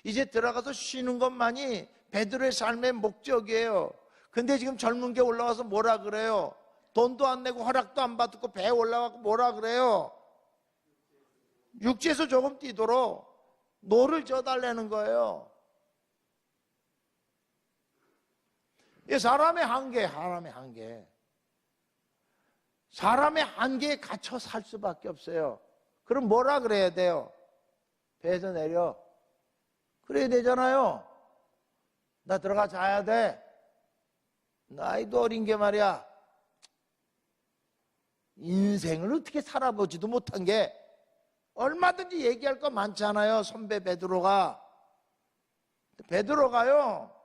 이제 들어가서 쉬는 것만이 베드로의 삶의 목적이에요. 근데 지금 젊은 게 올라와서 뭐라 그래요? 돈도 안 내고 허락도 안 받고 배에 올라가고 뭐라 그래요? 육지에서 조금 뛰도록 노를 져달라는 거예요. 이 사람의 한계, 사람의 한계. 사람의 한계에 갇혀 살 수밖에 없어요. 그럼 뭐라 그래야 돼요? 배에서 내려. 그래야 되잖아요. 나 들어가 자야 돼. 나이도 어린 게 말이야. 인생을 어떻게 살아보지도 못한 게 얼마든지 얘기할 거 많잖아요. 선배 베드로가. 베드로가요,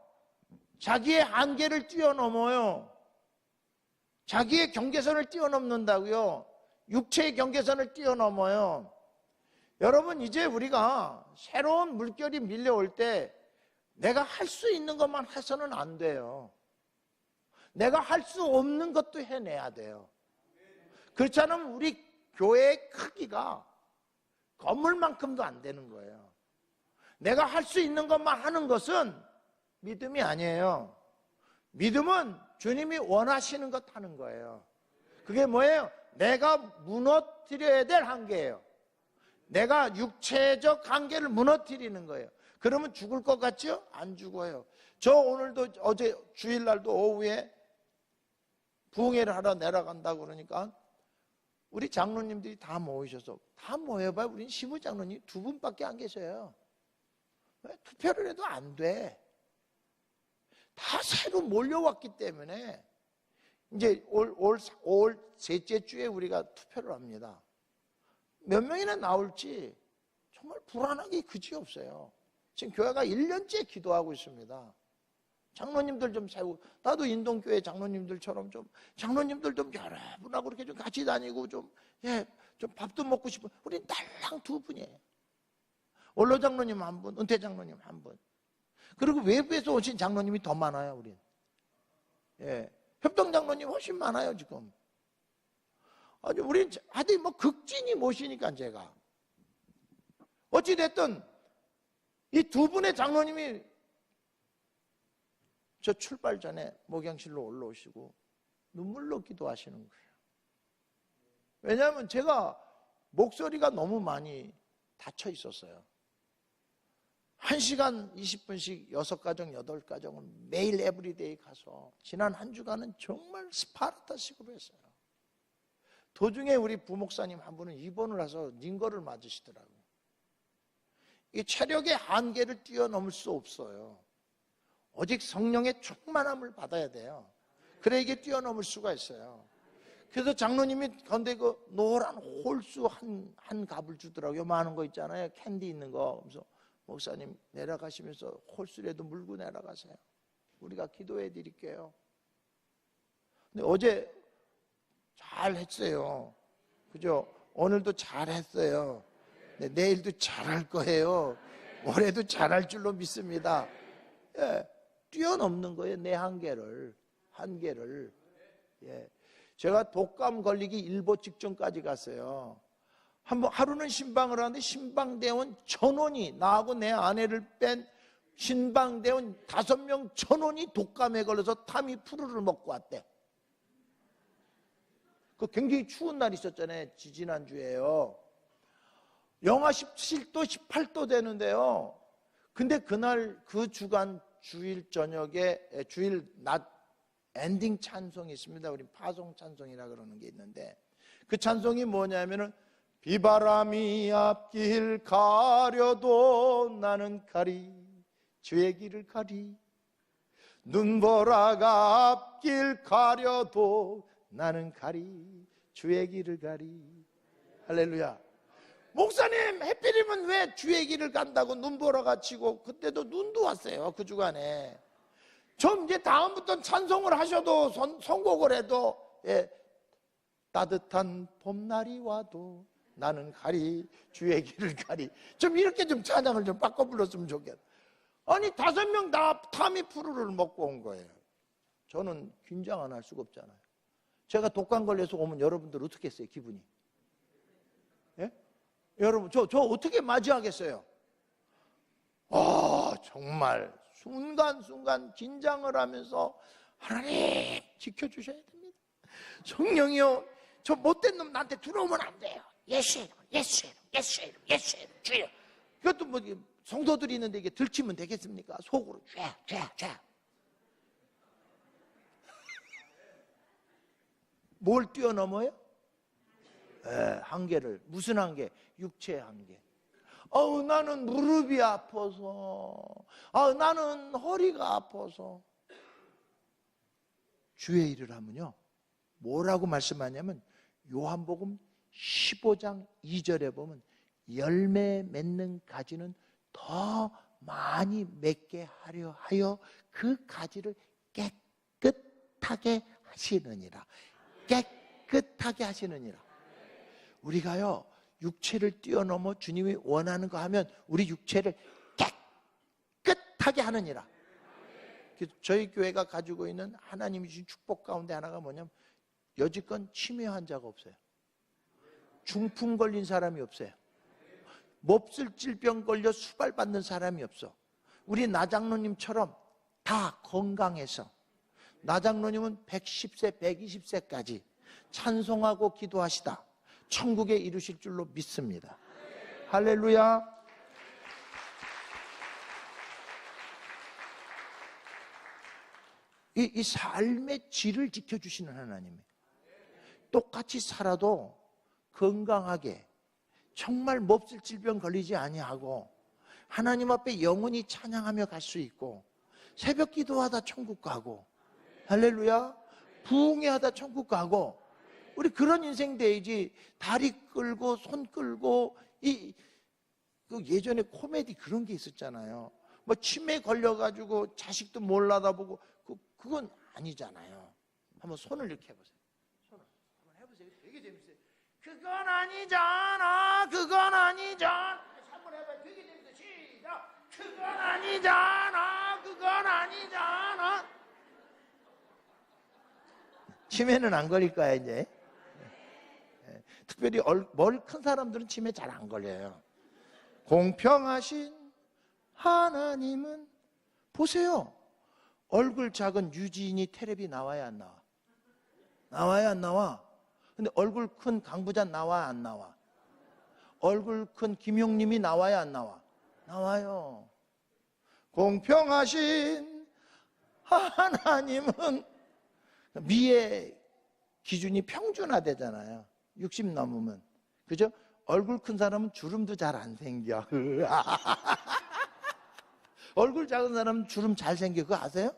자기의 한계를 뛰어넘어요. 자기의 경계선을 뛰어넘는다고요. 육체의 경계선을 뛰어넘어요. 여러분, 이제 우리가 새로운 물결이 밀려올 때 내가 할 수 있는 것만 해서는 안 돼요. 내가 할 수 없는 것도 해내야 돼요. 그렇지 않으면 우리 교회의 크기가 건물만큼도 안 되는 거예요. 내가 할 수 있는 것만 하는 것은 믿음이 아니에요. 믿음은 주님이 원하시는 것 하는 거예요. 그게 뭐예요? 내가 무너뜨려야 될 한계예요. 내가 육체적 한계를 무너뜨리는 거예요. 그러면 죽을 것 같죠? 안 죽어요. 저 오늘도 어제 주일날도 오후에 부흥회를 하러 내려간다고 그러니까 우리 장로님들이 다 모이셔서, 다 모여봐야 우리는 시부장로님 2분밖에 안 계셔요. 왜? 투표를 해도 안 돼. 다 새로 몰려왔기 때문에 이제 올 셋째 주에 우리가 투표를 합니다. 몇 명이나 나올지 정말 불안하기 그지없어요. 지금 교회가 1년째 기도하고 있습니다. 장로님들 좀 세우고, 나도 인동교회 장로님들처럼 좀, 장로님들 좀 여러분하고 이렇게 좀 같이 다니고 좀 밥도 먹고 싶은, 우리 딸랑 2분이에요. 원로 장로님 1분, 은퇴 장로님 1분. 그리고 외부에서 오신 장로님이 더 많아요, 우린. 협동 장로님 훨씬 많아요, 지금. 아니, 우린 하여튼 뭐 극진히 모시니까 제가. 어찌됐든, 이 2분의 장로님이 저 출발 전에 목양실로 올라오시고 눈물로 기도하시는 거예요. 왜냐하면 제가 목소리가 너무 많이 닫혀 있었어요. 1시간 20분씩 6가정, 8가정은 매일 에브리데이 가서 지난 한 주간은 정말 스파르타식으로 했어요. 도중에 우리 부목사님 한 분은 입원을 해서 링거를 맞으시더라고요. 이 체력의 한계를 뛰어넘을 수 없어요. 오직 성령의 충만함을 받아야 돼요. 그래 이게 뛰어넘을 수가 있어요. 그래서 장로님이 근데 그 노란 홀수 한 갑을 주더라고요. 많은 거 있잖아요. 캔디 있는 거. 그래서 목사님 내려가시면서 홀수라도 물고 내려가세요. 우리가 기도해 드릴게요. 근데 어제 잘 했어요. 그죠? 오늘도 잘 했어요. 네, 내일도 잘할 거예요. 올해도 잘할 줄로 믿습니다. 뛰어넘는 거예요. 내 한계를. 제가 독감 걸리기 일보 직전까지 갔어요. 하루는 신방을 하는데 신방대원 1,000원이, 나하고 내 아내를 뺀 신방대원 5명 1,000원이 독감에 걸려서 타미프루를 먹고 왔대. 그 굉장히 추운 날 있었잖아요. 지지난주에요. 영하 17도, 18도 되는데요. 근데 그날 그 주간 주일 저녁에, 주일 낮 엔딩 찬송이 있습니다. 우리 파송 찬송이라 그러는 게 있는데, 그 찬송이 뭐냐면은 비바람이 앞길 가려도 나는 가리, 주의 길을 가리. 눈보라가 앞길 가려도 나는 가리, 주의 길을 가리. 할렐루야. 목사님, 해필이면 왜 주의 길을 간다고 눈보라가 치고, 그때도 눈도 왔어요, 그 주간에. 좀 이제 다음부터는 찬송을 하셔도, 선곡을 해도, 따뜻한 봄날이 와도 나는 가리, 주의 길을 가리. 좀 이렇게 좀 찬양을 좀 바꿔 불렀으면 좋겠다. 아니, 5명 다 타미프루를 먹고 온 거예요. 저는 긴장 안 할 수가 없잖아요. 제가 독감 걸려서 오면 여러분들 어떻게 했어요, 기분이? 예? 여러분, 저 어떻게 맞이하겠어요? 정말 순간순간 긴장을 하면서 하나님 지켜주셔야 됩니다. 성령이요, 저 못된 놈 나한테 들어오면 안 돼요. 예수의 주여. 이것도 뭐 성도들이 있는데 이게 들키면 되겠습니까? 속으로 쫙. 뭘 뛰어넘어요? 한계를. 무슨 한계? 육체의 한계. 나는 무릎이 아파서, 나는 허리가 아파서. 주의 일을 하면요, 뭐라고 말씀하냐면 요한복음 15장 2절에 보면 열매 맺는 가지는 더 많이 맺게 하려 하여 그 가지를 깨끗하게 하시느니라. 깨끗하게 하시느니라. 우리가요, 육체를 뛰어넘어 주님이 원하는 거 하면 우리 육체를 깨끗하게 하느니라. 저희 교회가 가지고 있는 하나님이 주신 축복 가운데 하나가 뭐냐면 여지껏 치매 환자가 없어요. 중풍 걸린 사람이 없어요. 몹쓸 질병 걸려 수발받는 사람이 없어. 우리 나장로님처럼 다 건강해서, 나장로님은 110세, 120세까지 찬송하고 기도하시다 천국에 이루실 줄로 믿습니다. 할렐루야. 이 삶의 질을 지켜주시는 하나님. 똑같이 살아도 건강하게 정말 몹쓸 질병 걸리지 아니하고 하나님 앞에 영원히 찬양하며 갈 수 있고 새벽 기도하다 천국 가고 할렐루야 부흥회하다 천국 가고 우리 그런 인생 돼야지. 다리 끌고 손 끌고 그 예전에 코미디 그런 게 있었잖아요. 뭐 치매 걸려가지고 자식도 몰라다보고 그건 아니잖아요. 한번 손을 이렇게 해보세요. 손을 한번 해보세요. 되게 재밌어요. 그건 아니잖아. 그건 아니잖아. 한번 해봐요. 되게 재밌어요. 시작. 그건 아니잖아. 그건 아니잖아. 치매는 안 걸릴 거야 이제. 특별히 머리 큰 사람들은 치매 잘 안 걸려요. 공평하신 하나님은 보세요. 얼굴 작은 유진이 텔레비 나와야 안 나와? 나와야 안 나와? 근데 얼굴 큰 강부장 나와 안 나와? 얼굴 큰 김용님이 나와야 안 나와? 나와요. 공평하신 하나님은 미의 기준이 평준화되잖아요. 60 넘으면. 그죠? 얼굴 큰 사람은 주름도 잘 안 생겨. 얼굴 작은 사람은 주름 잘 생겨. 그거 아세요?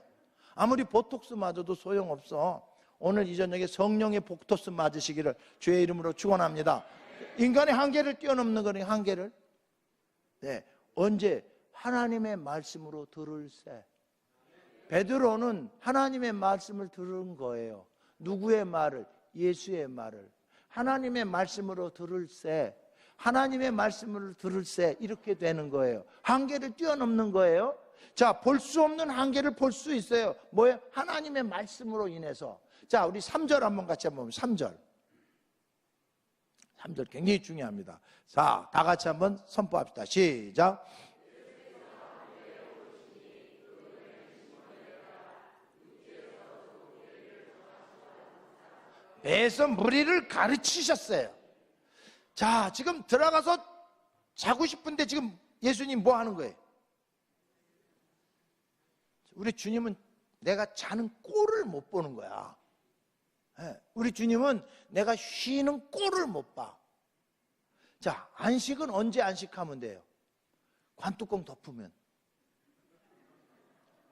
아무리 보톡스 맞아도 소용없어. 오늘 이 저녁에 성령의 복토스 맞으시기를 주의 이름으로 축원합니다. 인간의 한계를 뛰어넘는 거니 한계를. 네. 언제? 하나님의 말씀으로 들을세. 베드로는 하나님의 말씀을 들은 거예요. 누구의 말을? 예수의 말을. 하나님의 말씀으로 들을세. 하나님의 말씀을 들을세. 이렇게 되는 거예요. 한계를 뛰어넘는 거예요. 자, 볼 수 없는 한계를 볼 수 있어요. 뭐예요? 하나님의 말씀으로 인해서. 자, 우리 3절 한번 같이 한번 보면 3절. 3절 굉장히 중요합니다. 자, 다 같이 한번 선포합시다. 시작. 배에서 무리를 가르치셨어요. 자, 지금 들어가서 자고 싶은데 지금 예수님 뭐 하는 거예요? 우리 주님은 내가 자는 꼴을 못 보는 거야. 우리 주님은 내가 쉬는 꼴을 못 봐. 자, 안식은 언제 안식하면 돼요? 관뚜껑 덮으면.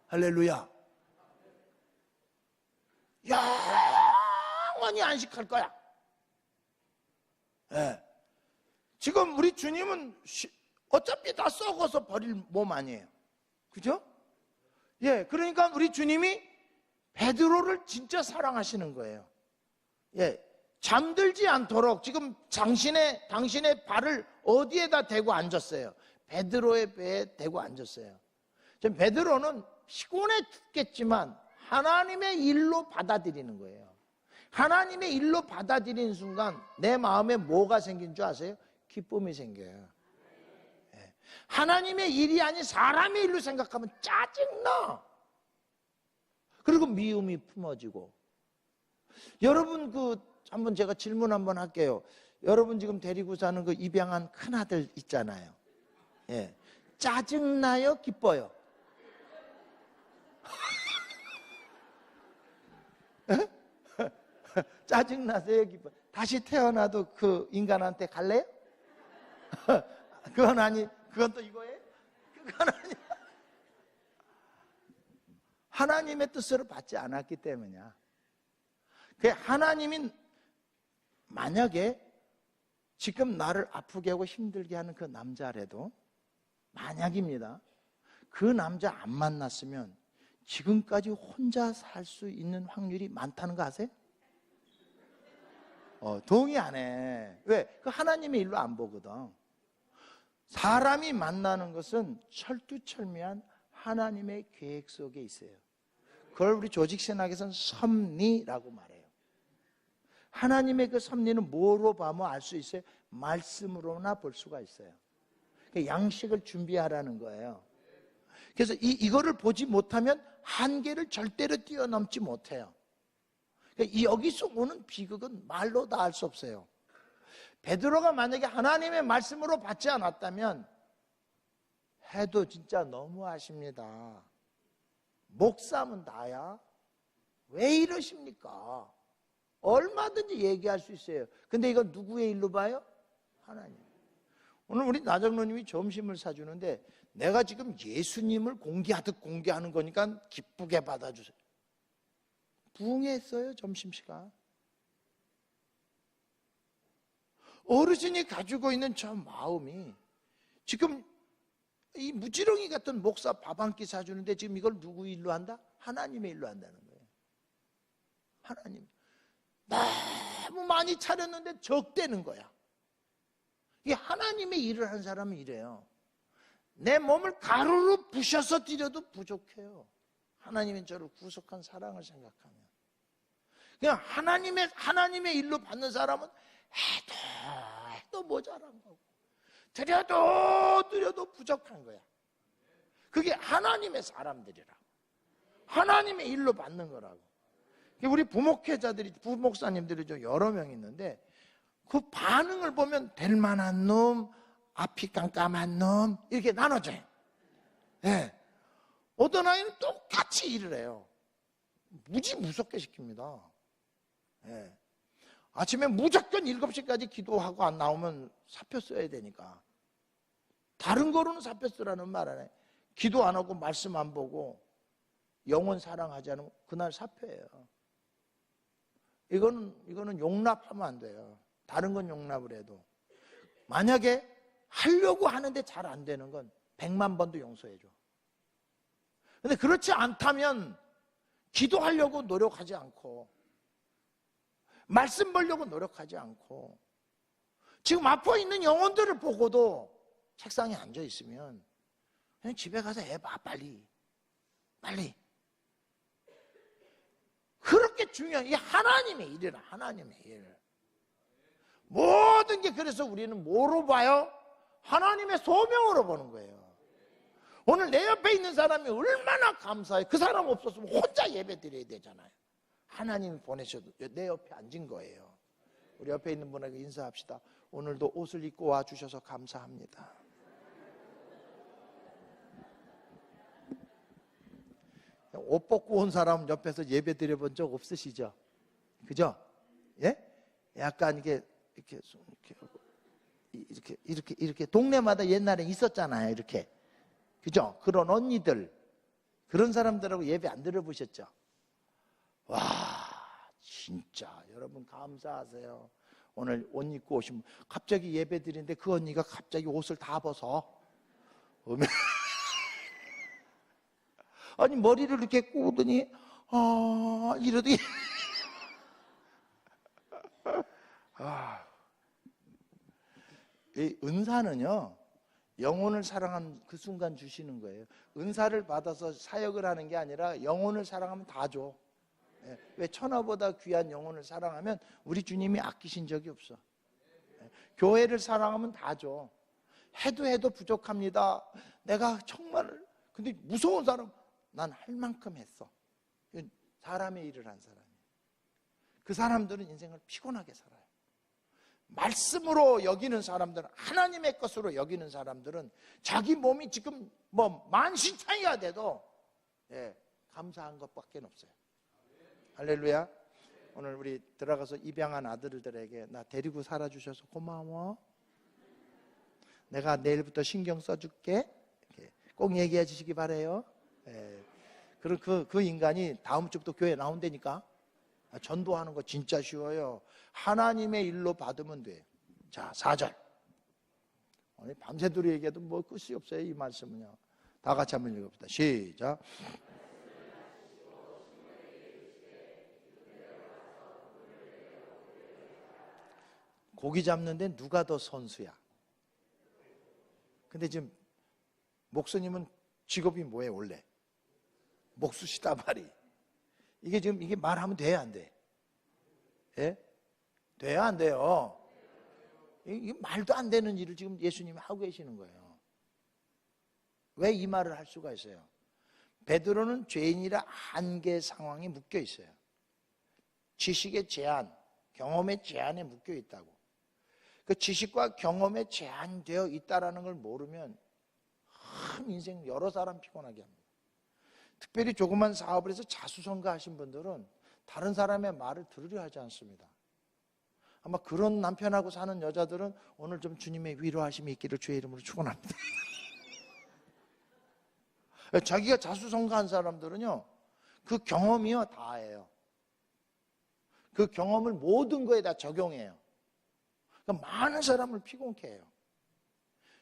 할렐루야. 영원히 안식할 거야. 지금 우리 주님은 어차피 다 썩어서 버릴 몸 아니에요. 그죠? 그러니까 우리 주님이 베드로를 진짜 사랑하시는 거예요. 잠들지 않도록 지금 당신의 발을 어디에다 대고 앉았어요? 베드로의 배에 대고 앉았어요. 지금 베드로는 피곤해 죽겠지만 하나님의 일로 받아들이는 거예요. 하나님의 일로 받아들이는 순간 내 마음에 뭐가 생긴 줄 아세요? 기쁨이 생겨요. 하나님의 일이 아닌 사람의 일로 생각하면 짜증나. 그리고 미움이 품어지고. 여러분 한번 제가 질문 한번 할게요. 여러분 지금 데리고 사는 그 입양한 큰아들 있잖아요. 짜증나요? 기뻐요? 짜증나세요? 기뻐요? 다시 태어나도 그 인간한테 갈래요? 그건 또 이거예요? 그건 아니야. 하나님의 뜻으로 받지 않았기 때문이야. 하나님이 만약에 지금 나를 아프게 하고 힘들게 하는 그 남자라도 만약입니다. 그 남자 안 만났으면 지금까지 혼자 살 수 있는 확률이 많다는 거 아세요? 동의 안 해. 왜? 그 하나님의 일로 안 보거든. 사람이 만나는 것은 철두철미한 하나님의 계획 속에 있어요. 그걸 우리 조직신학에서는 섭리라고 말해요. 하나님의 그 섭리는 뭐로 보면 알 수 있어요? 말씀으로나 볼 수가 있어요. 양식을 준비하라는 거예요. 그래서 이거를 보지 못하면 한계를 절대로 뛰어넘지 못해요. 여기서 오는 비극은 말로 다 알 수 없어요. 베드로가 만약에 하나님의 말씀으로 받지 않았다면 해도 진짜 너무하십니다. 목사면 나야. 왜 이러십니까? 얼마든지 얘기할 수 있어요. 근데 이건 누구의 일로 봐요? 하나님. 오늘 우리 나정로님이 점심을 사주는데 내가 지금 예수님을 공개하듯 공개하는 거니까 기쁘게 받아주세요. 부응했어요, 점심시간. 어르신이 가지고 있는 저 마음이 지금 이 무지렁이 같은 목사 밥 한 끼 사주는데 지금 이걸 누구 일로 한다? 하나님의 일로 한다는 거예요. 하나님. 너무 많이 차렸는데 적대는 거야. 이게 하나님의 일을 하는 사람은 이래요. 내 몸을 가루로 부셔서 드려도 부족해요. 하나님의 저를 구속한 사랑을 생각하면. 그냥 하나님의 일로 받는 사람은 해도 모자란 거고, 드려도 부족한 거야. 그게 하나님의 사람들이라고. 하나님의 일로 받는 거라고. 우리 부목회자들이, 부목사님들이 좀 여러 명 있는데 그 반응을 보면 될 만한 놈, 앞이 깜깜한 놈 이렇게 나눠져요. 네. 어떤 아이는 똑같이 일을 해요. 무섭게 시킵니다. 네. 아침에 무조건 7시까지 기도하고 안 나오면 사표 써야 되니까. 다른 거로는 사표 쓰라는 말 안 해. 기도 안 하고 말씀 안 보고 영혼 사랑하지 않으면 그날 사표예요. 이거는 용납하면 안 돼요. 다른 건 용납을 해도. 만약에 하려고 하는데 잘 안 되는 건 100만 번도 용서해 줘. 근데 그렇지 않다면 기도하려고 노력하지 않고 말씀 보려고 노력하지 않고 지금 앞에 있는 영혼들을 보고도 책상에 앉아 있으면 그냥 집에 가서 해봐. 빨리 그렇게 중요한 이 하나님의 일이라. 하나님의 일. 모든 게 그래서 우리는 뭐로 봐요? 하나님의 소명으로 보는 거예요. 오늘 내 옆에 있는 사람이 얼마나 감사해. 그 사람 없었으면 혼자 예배 드려야 되잖아요. 하나님이 보내셔도 내 옆에 앉은 거예요. 우리 옆에 있는 분에게 인사합시다. 오늘도 옷을 입고 와주셔서 감사합니다. 옷 벗고 온 사람 옆에서 예배 드려본 적 없으시죠? 그죠? 예? 약간 이렇게 동네마다 옛날에 있었잖아요. 이렇게. 그죠? 그런 언니들, 그런 사람들하고 예배 안 들어보셨죠? 와, 진짜 여러분 감사하세요. 오늘 옷 입고 오신 분, 갑자기 예배 드리는데 그 언니가 갑자기 옷을 다 벗어. 아니 머리를 이렇게 꼬더니 이러더니 이 은사는요 영혼을 사랑한 그 순간 주시는 거예요. 은사를 받아서 사역을 하는 게 아니라 영혼을 사랑하면 다 줘. 왜 천하보다 귀한 영혼을 사랑하면 우리 주님이 아끼신 적이 없어. 교회를 사랑하면 다 줘. 해도 부족합니다. 내가 정말 근데 무서운 사람 난 할 만큼 했어. 사람의 일을 한 사람이에요. 그 사람들은 인생을 피곤하게 살아요. 말씀으로 여기는 사람들은, 하나님의 것으로 여기는 사람들은 자기 몸이 지금 만신창이가 돼도 감사한 것밖에 없어요. 할렐루야. 오늘 우리 들어가서 입양한 아들들에게 나 데리고 살아주셔서 고마워. 내가 내일부터 신경 써줄게. 꼭 얘기해 주시기 바래요. 그럼 그 인간이 다음 주부터 교회 나온다니까. 전도하는 거 진짜 쉬워요. 하나님의 일로 받으면 돼. 자, 4절. 오늘 밤새도록 얘기해도 뭐 끝이 없어요. 이 말씀은요. 다 같이 한번 읽어봅시다. 시작. 고기 잡는데 누가 더 선수야? 근데 지금 목사님은 직업이 뭐예요 원래? 목수시다 말이. 이게 지금 이게 말하면 돼야 안 돼? 예? 돼야 안 돼요? 이게 말도 안 되는 일을 지금 예수님이 하고 계시는 거예요. 왜 이 말을 할 수가 있어요? 베드로는 죄인이라 한계 상황에 묶여 있어요. 지식의 제한, 경험의 제한에 묶여 있다고. 그 지식과 경험에 제한되어 있다는 걸 모르면 참 인생 여러 사람 피곤하게 합니다. 특별히 조그만 사업을 해서 자수성가하신 분들은 다른 사람의 말을 들으려 하지 않습니다. 아마 그런 남편하고 사는 여자들은 오늘 좀 주님의 위로하심이 있기를 주의 이름으로 축원합니다. 자기가 자수성가한 사람들은요, 그 경험이요 다예요. 그 경험을 모든 거에 다 적용해요. 그러니까 많은 사람을 피곤케 해요.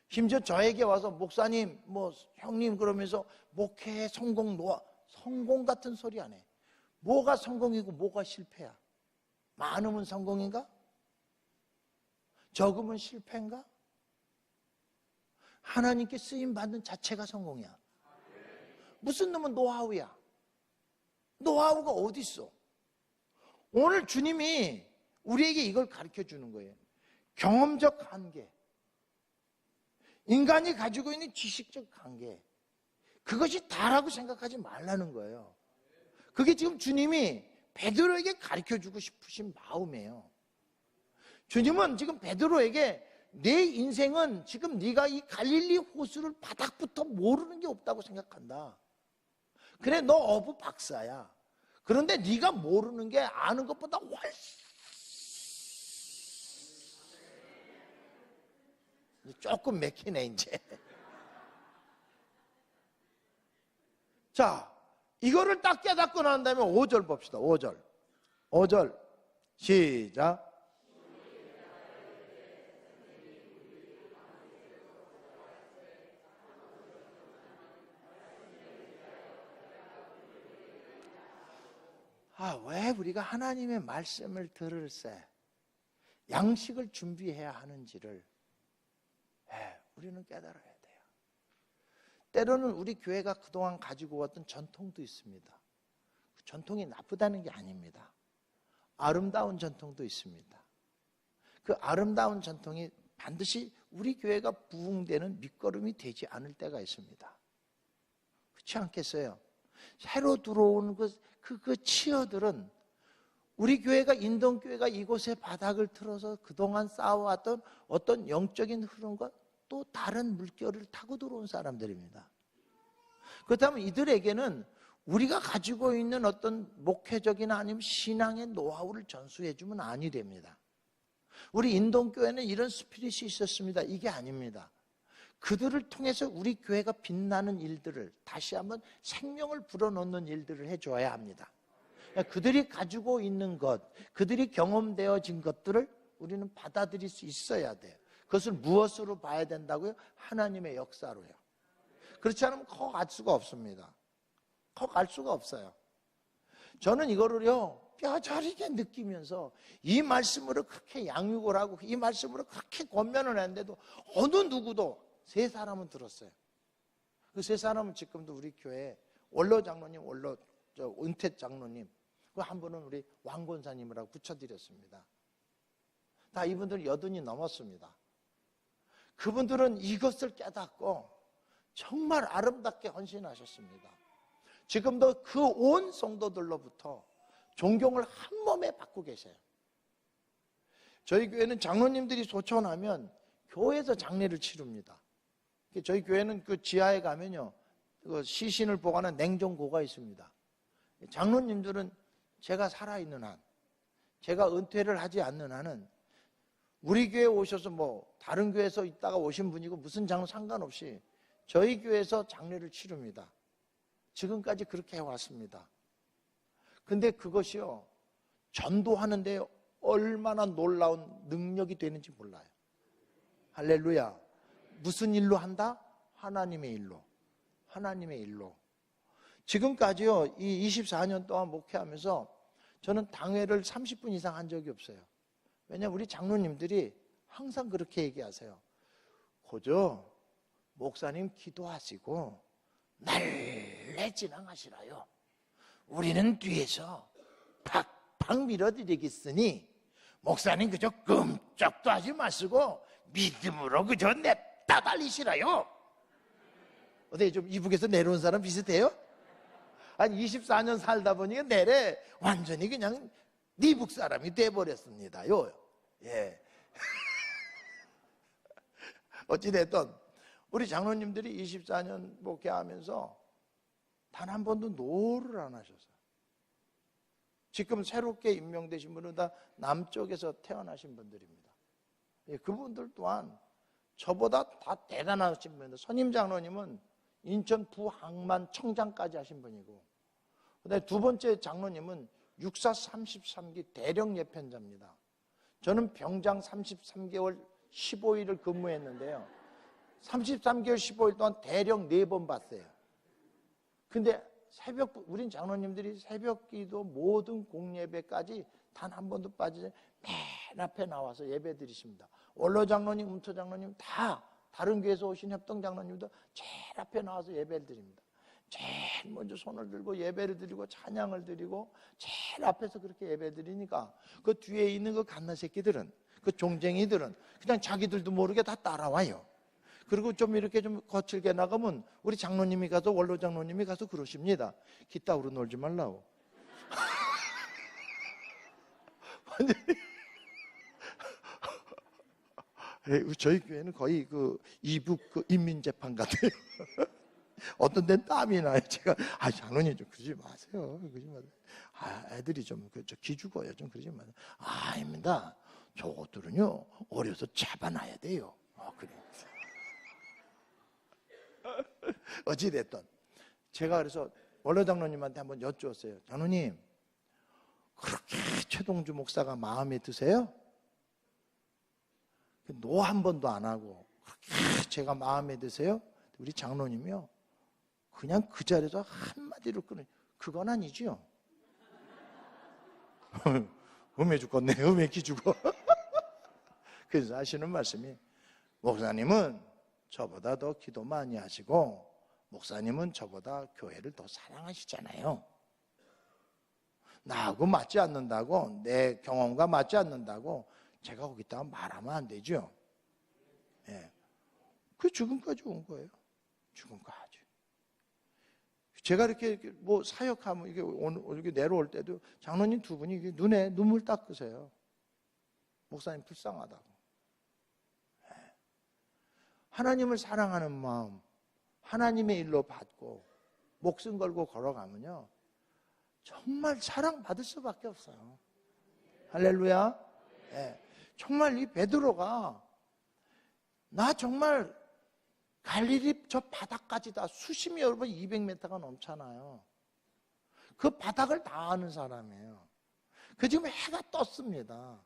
심지어 저에게 와서 목사님, 뭐 형님 그러면서 목회의 성공 같은 소리 안 해. 뭐가 성공이고 뭐가 실패야? 많으면 성공인가? 적으면 실패인가? 하나님께 쓰임 받는 자체가 성공이야. 무슨 놈은 노하우야. 노하우가 어디 있어? 오늘 주님이 우리에게 이걸 가르쳐 주는 거예요. 경험적 한계, 인간이 가지고 있는 지식적 한계, 그것이 다라고 생각하지 말라는 거예요. 그게 지금 주님이 베드로에게 가르쳐 주고 싶으신 마음이에요. 주님은 지금 베드로에게 내 인생은 지금 네가 이 갈릴리 호수를 바닥부터 모르는 게 없다고 생각한다. 그래, 너 어부 박사야. 그런데 네가 모르는 게 아는 것보다 훨씬 조금 맥히네 이제. 자, 이거를 딱 깨닫고 난 다음에 5절 봅시다. 5절 시작. 왜 우리가 하나님의 말씀을 들을 때 양식을 준비해야 하는지를 우리는 깨달아야 돼요. 때로는 우리 교회가 그동안 가지고 왔던 전통도 있습니다. 그 전통이 나쁘다는 게 아닙니다. 아름다운 전통도 있습니다. 그 아름다운 전통이 반드시 우리 교회가 부흥되는 밑거름이 되지 않을 때가 있습니다. 그렇지 않겠어요? 새로 들어오는 그 치어들은 우리 교회가, 인동교회가 이곳에 바닥을 틀어서 그동안 쌓아왔던 어떤 영적인 흐름과 또 다른 물결을 타고 들어온 사람들입니다. 그렇다면 이들에게는 우리가 가지고 있는 어떤 목회적이나 아니면 신앙의 노하우를 전수해주면 아니 됩니다. 우리 인동교회는 이런 스피릿이 있었습니다. 이게 아닙니다. 그들을 통해서 우리 교회가 빛나는 일들을 다시 한번 생명을 불어넣는 일들을 해줘야 합니다. 그들이 가지고 있는 것, 그들이 경험되어진 것들을 우리는 받아들일 수 있어야 돼요. 그것을 무엇으로 봐야 된다고요? 하나님의 역사로요. 그렇지 않으면 커갈 수가 없습니다. 커갈 수가 없어요. 저는 이거를요 뼈저리게 느끼면서 이 말씀으로 그렇게 양육을 하고 이 말씀으로 그렇게 권면을 했는데도 어느 누구도 세 사람은 들었어요. 그 세 사람은 지금도 우리 교회 원로 장로님, 은퇴 장로님, 그 한 분은 우리 왕권사님이라고 붙여드렸습니다. 다 이분들은 80이 넘었습니다. 그분들은 이것을 깨닫고 정말 아름답게 헌신하셨습니다. 지금도 그 온 성도들로부터 존경을 한 몸에 받고 계세요. 저희 교회는 장로님들이 소천하면 교회에서 장례를 치릅니다. 저희 교회는 그 지하에 가면요, 그 시신을 보관하는 냉동고가 있습니다. 장로님들은 제가 살아있는 한, 제가 은퇴를 하지 않는 한은 우리 교회에 오셔서 뭐 다른 교회에서 있다가 오신 분이고 무슨 장로 상관없이 저희 교회에서 장례를 치릅니다. 지금까지 그렇게 해왔습니다. 근데 그것이요, 전도하는데 얼마나 놀라운 능력이 되는지 몰라요. 할렐루야. 무슨 일로 한다? 하나님의 일로. 하나님의 일로. 지금까지요, 이 24년 동안 목회하면서 저는 당회를 30분 이상 한 적이 없어요. 왜냐하면 우리 장로님들이 항상 그렇게 얘기하세요. 고저 목사님 기도하시고 날래 지나가시라요. 우리는 뒤에서 팍팍 밀어드리겠으니 목사님 그저 끔찍도 하지 마시고 믿음으로 그저 냅다 달리시라요. 어때, 좀 이북에서 내려온 사람 비슷해요? 한 24년 살다 보니까 내래 완전히 그냥 니북 사람이 돼버렸습니다요. 예. 어찌됐든 우리 장로님들이 24년 목회하면서 단 한 번도 노를 안 하셨어요. 지금 새롭게 임명되신 분은 다 남쪽에서 태어나신 분들입니다. 예, 그분들 또한 저보다 다 대단하신 분입니다. 선임 장로님은 인천 부항만 청장까지 하신 분이고, 그다음에 두 번째 장로님은 육사 33기 대령 예편자입니다. 저는 병장 33개월 15일을 근무했는데요. 33개월 15일 동안 대령 4번 봤어요. 근데 우린 장로님들이 새벽기도 모든 공예배까지 단 한 번도 빠지지 맨 앞에 나와서 예배 드리십니다. 원로 장로님, 음토 장로님 다 다른 교회에서 오신 협동 장로님도 제일 앞에 나와서 예배를 드립니다. 제일 먼저 손을 들고 예배를 드리고 찬양을 드리고 제일 앞에서 그렇게 예배 드리니까 그 뒤에 있는 그 갓나 새끼들은, 그 종쟁이들은 그냥 자기들도 모르게 다 따라와요. 그리고 좀 이렇게 좀 거칠게 나가면 우리 장로님이 가서, 원로 장로님이 가서 그러십니다. 기따구로 놀지 말라고. 저희 교회는 거의 그 이북 그 인민재판 같아요. 어떤 데는 땀이 나요. 제가 장로님 좀 그러지 마세요. 그러지 마세요. 애들이 좀 기죽어요. 좀 그러지 마세요. 아닙니다. 저것들은요 어려서 잡아놔야 돼요. 그래. 어찌됐든 제가 그래서 원로 장로님한테 한번 여쭈었어요. 장로님, 그렇게 최동주 목사가 마음에 드세요? 노 한 번도 안 하고 그렇게 제가 마음에 드세요? 우리 장로님이요 그냥 그 자리에서 한마디로 끊어요. 그건 아니지요. 음해 죽겠네. 음해 기죽어. 그래서 하시는 말씀이, 목사님은 저보다 더 기도 많이 하시고 목사님은 저보다 교회를 더 사랑하시잖아요. 나하고 맞지 않는다고, 내 경험과 맞지 않는다고 제가 거기다가 말하면 안 되죠. 예. 그 지금까지 온 거예요. 지금까지. 제가 이렇게 뭐 사역하면 이게 오늘 이렇게 내려올 때도 장로님 두 분이 이게 눈에 눈물 닦으세요. 목사님 불쌍하다고. 예. 하나님을 사랑하는 마음, 하나님의 일로 받고 목숨 걸고 걸어가면요 정말 사랑받을 수밖에 없어요. 할렐루야. 예. 정말 이 베드로가 나 정말 갈릴리 저 바닥까지 다 수심이 여러분 200m가 넘잖아요. 그 바닥을 다 아는 사람이에요. 그 지금 해가 떴습니다.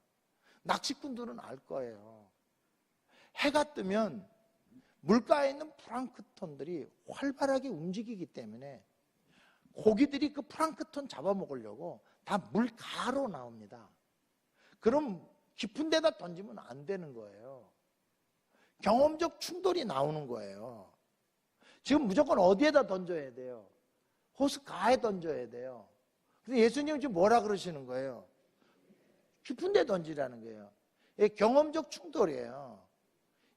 낚시꾼들은 알 거예요. 해가 뜨면 물가에 있는 플랑크톤들이 활발하게 움직이기 때문에 고기들이 그 플랑크톤 잡아먹으려고 다 물가로 나옵니다. 그럼 깊은 데다 던지면 안 되는 거예요. 경험적 충돌이 나오는 거예요. 지금 무조건 어디에다 던져야 돼요? 호숫가에 던져야 돼요. 근데 예수님은 지금 뭐라 그러시는 거예요? 깊은 데 던지라는 거예요. 이게 경험적 충돌이에요.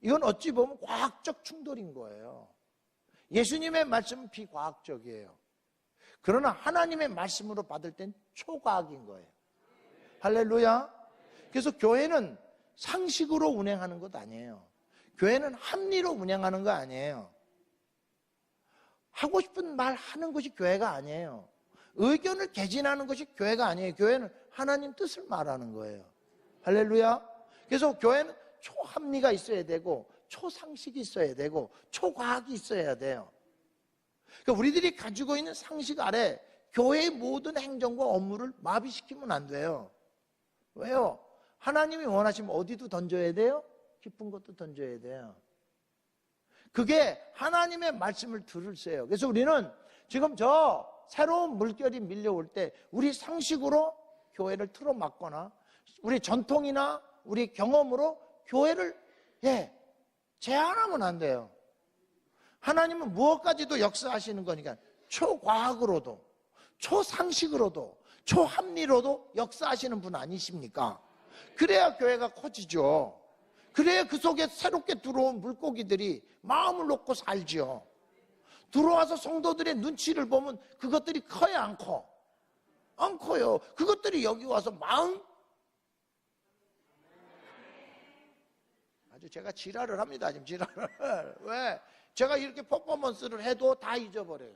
이건 어찌 보면 과학적 충돌인 거예요. 예수님의 말씀은 비과학적이에요. 그러나 하나님의 말씀으로 받을 땐 초과학인 거예요. 할렐루야. 그래서 교회는 상식으로 운행하는 것 아니에요. 교회는 합리로 운영하는 거 아니에요. 하고 싶은 말 하는 것이 교회가 아니에요. 의견을 개진하는 것이 교회가 아니에요. 교회는 하나님 뜻을 말하는 거예요. 할렐루야. 그래서 교회는 초합리가 있어야 되고 초상식이 있어야 되고 초과학이 있어야 돼요. 그러니까 우리들이 가지고 있는 상식 아래 교회의 모든 행정과 업무를 마비시키면 안 돼요. 왜요? 하나님이 원하시면 어디도 던져야 돼요? 깊은 것도 던져야 돼요. 그게 하나님의 말씀을 들을세요. 그래서 우리는 지금 저 새로운 물결이 밀려올 때 우리 상식으로 교회를 틀어막거나 우리 전통이나 우리 경험으로 교회를 제한하면 안 돼요. 하나님은 무엇까지도 역사하시는 거니까 초과학으로도 초상식으로도 초합리로도 역사하시는 분 아니십니까? 그래야 교회가 커지죠. 그래야 그 속에 새롭게 들어온 물고기들이 마음을 놓고 살지요. 들어와서 성도들의 눈치를 보면 그것들이 커요, 안 커? 안 커요. 그것들이 여기 와서 마음, 아주 제가 지랄을 합니다. 지금 지랄을. 왜? 제가 이렇게 퍼포먼스를 해도 다 잊어버려요.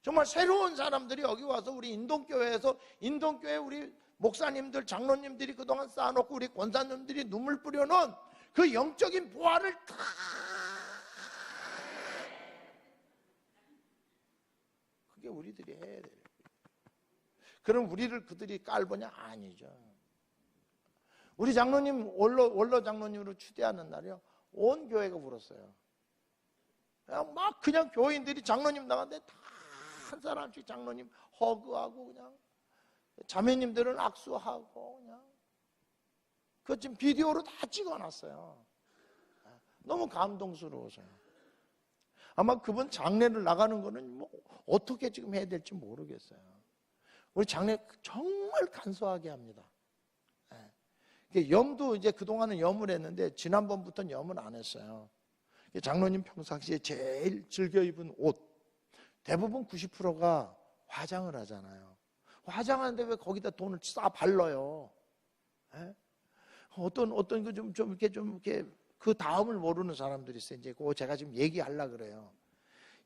정말 새로운 사람들이 여기 와서 우리 인동교회에서 인동교회 우리 목사님들, 장로님들이 그동안 쌓아놓고 우리 권사님들이 눈물 뿌려놓은 그 영적인 부활을 다 그게 우리들이 해야 돼요. 그럼 우리를 그들이 깔보냐? 아니죠. 우리 장로님 원로 장로님으로 추대하는 날이요, 온 교회가 울었어요. 그냥 교인들이 장로님 나갔는데 다 한 사람씩 장로님 허그하고 그냥 자매님들은 악수하고 그냥 그 지금 비디오로 다 찍어놨어요. 너무 감동스러워서요. 아마 그분 장례를 나가는 거는 뭐 어떻게 지금 해야 될지 모르겠어요. 우리 장례 정말 간소하게 합니다. 염도 이제 그동안은 염을 했는데 지난번부터는 염을 안 했어요. 장로님 평상시에 제일 즐겨 입은 옷 대부분 90%가 화장을 하잖아요. 화장하는데 왜 거기다 돈을 싸 발라요? 어떤 그 좀 이렇게 그 다음을 모르는 사람들이 있어요. 이제 그거 제가 지금 얘기하려고 그래요.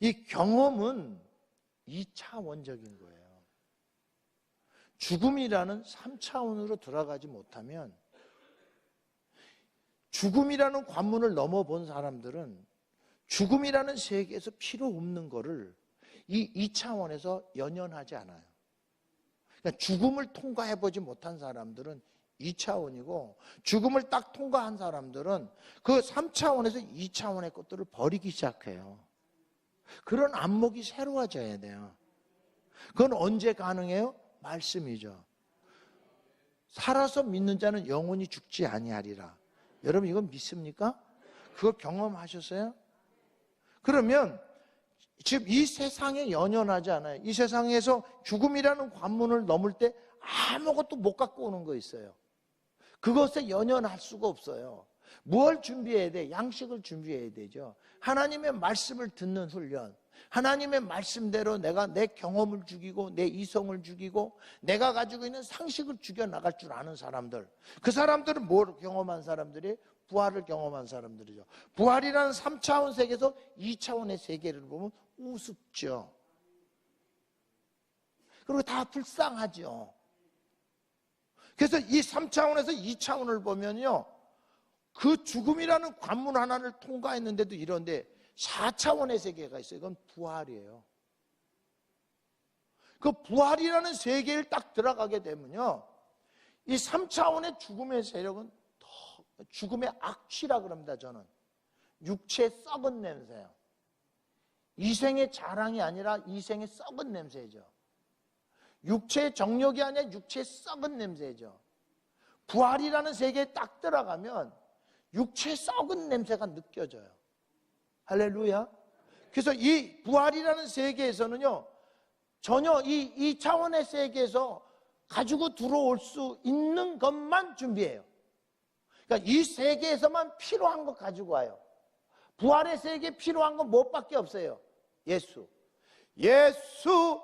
이 경험은 2차원적인 거예요. 죽음이라는 3차원으로 들어가지 못하면, 죽음이라는 관문을 넘어본 사람들은 죽음이라는 세계에서 필요 없는 거를 이 2차원에서 연연하지 않아요. 그러니까 죽음을 통과해보지 못한 사람들은 2차원이고 죽음을 딱 통과한 사람들은 그 3차원에서 2차원의 것들을 버리기 시작해요. 그런 안목이 새로워져야 돼요. 그건 언제 가능해요? 말씀이죠. 살아서 믿는 자는 영원히 죽지 아니하리라. 여러분 이건 믿습니까? 그거 경험하셨어요? 그러면 지금 이 세상에 연연하지 않아요. 이 세상에서 죽음이라는 관문을 넘을 때 아무것도 못 갖고 오는 거 있어요. 그것에 연연할 수가 없어요. 뭘 준비해야 돼? 양식을 준비해야 되죠. 하나님의 말씀을 듣는 훈련, 하나님의 말씀대로 내가 내 경험을 죽이고 내 이성을 죽이고 내가 가지고 있는 상식을 죽여나갈 줄 아는 사람들, 그 사람들은 뭘 경험한 사람들이? 부활을 경험한 사람들이죠. 부활이라는 3차원 세계에서 2차원의 세계를 보면 우습죠. 그리고 다 불쌍하죠. 그래서 이 3차원에서 2차원을 보면요, 그 죽음이라는 관문 하나를 통과했는데도 이런데 4차원의 세계가 있어요. 이건 부활이에요. 그 부활이라는 세계를 딱 들어가게 되면요, 이 3차원의 죽음의 세력은 더 죽음의 악취라 그럽니다. 저는 육체의 썩은 냄새예요. 이생의 자랑이 아니라 이생의 썩은 냄새죠. 육체의 정욕이 아니라 육체의 썩은 냄새죠. 부활이라는 세계에 딱 들어가면 육체의 썩은 냄새가 느껴져요. 할렐루야. 그래서 이 부활이라는 세계에서는요, 전혀 이 차원의 세계에서 가지고 들어올 수 있는 것만 준비해요. 그러니까 이 세계에서만 필요한 것 가지고 와요. 부활의 세계에 필요한 건 무엇밖에 없어요? 예수. 예수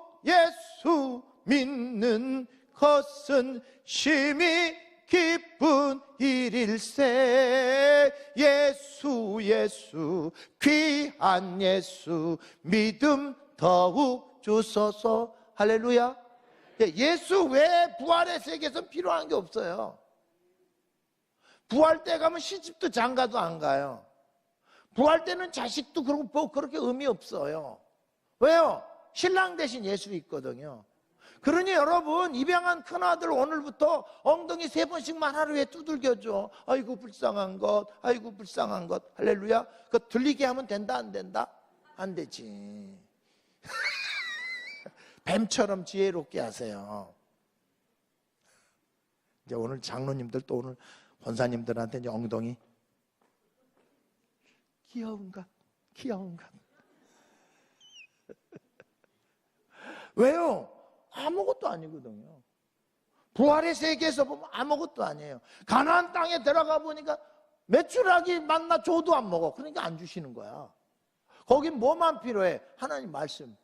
믿는 것은 심히 기쁜 일일세. 예수 귀한 예수 믿음 더욱 주소서. 할렐루야. 예수 외에 부활의 세계에서는 필요한 게 없어요. 부활 때 가면 시집도 장가도 안 가요. 부활 때는 자식도 그렇게 의미 없어요. 왜요? 신랑 대신 예수 있거든요. 그러니 여러분, 입양한 큰아들 오늘부터 엉덩이 3번씩만 하루에 두들겨줘. 아이고 불쌍한 것, 아이고 불쌍한 것. 할렐루야. 그거 들리게 하면 된다 안 된다? 안 되지. 뱀처럼 지혜롭게 하세요. 이제 오늘 장로님들 또 오늘 권사님들한테 이제 엉덩이 귀여운 것. 왜요? 아무것도 아니거든요. 부활의 세계에서 보면 아무것도 아니에요. 가나안 땅에 들어가 보니까 메추라기 만나 줘도 안 먹어. 그러니까 안 주시는 거야. 거긴 뭐만 필요해? 하나님 말씀.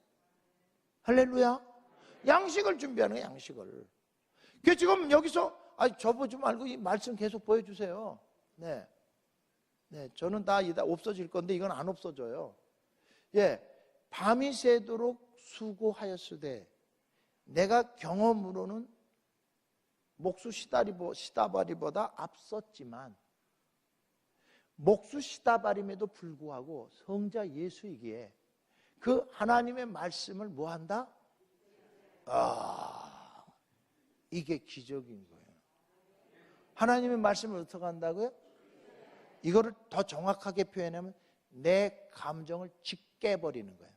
할렐루야. 양식을 준비하는 거야, 양식을. 그 지금 여기서 저보지 말고 이 말씀 계속 보여주세요. 네, 저는 다 없어질 건데 이건 안 없어져요. 밤이 새도록 수고하였으되 내가 경험으로는 목수 시다바리보다 앞섰지만 목수 시다바림에도 불구하고 성자 예수이기에 그 하나님의 말씀을 뭐한다? 이게 기적인 거예요. 하나님의 말씀을 어떻게 한다고요? 이거를 더 정확하게 표현하면 내 감정을 짓깨버리는 거예요.